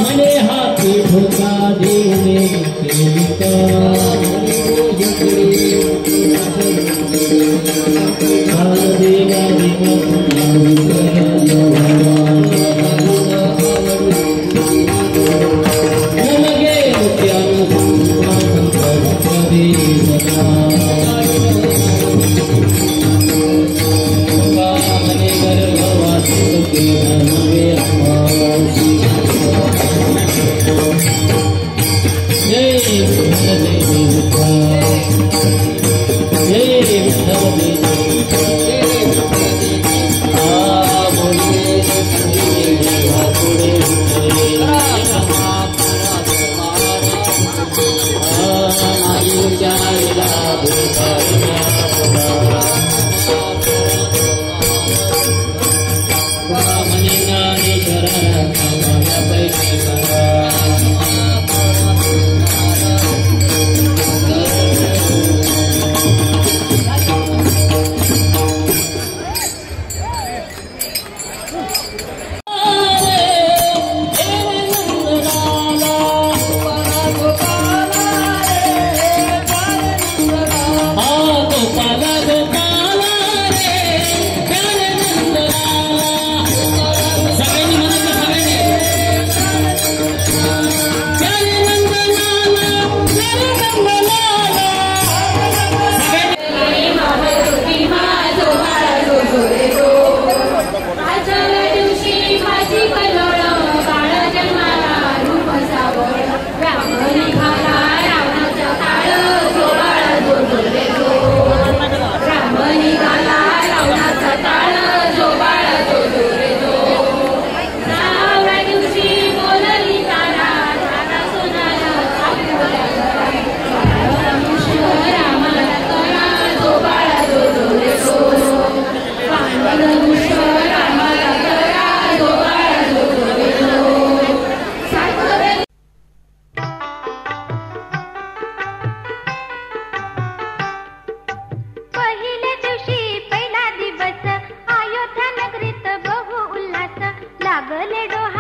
Speaker 3: म्हणे हाती ठोका देणे
Speaker 4: लागले डोहा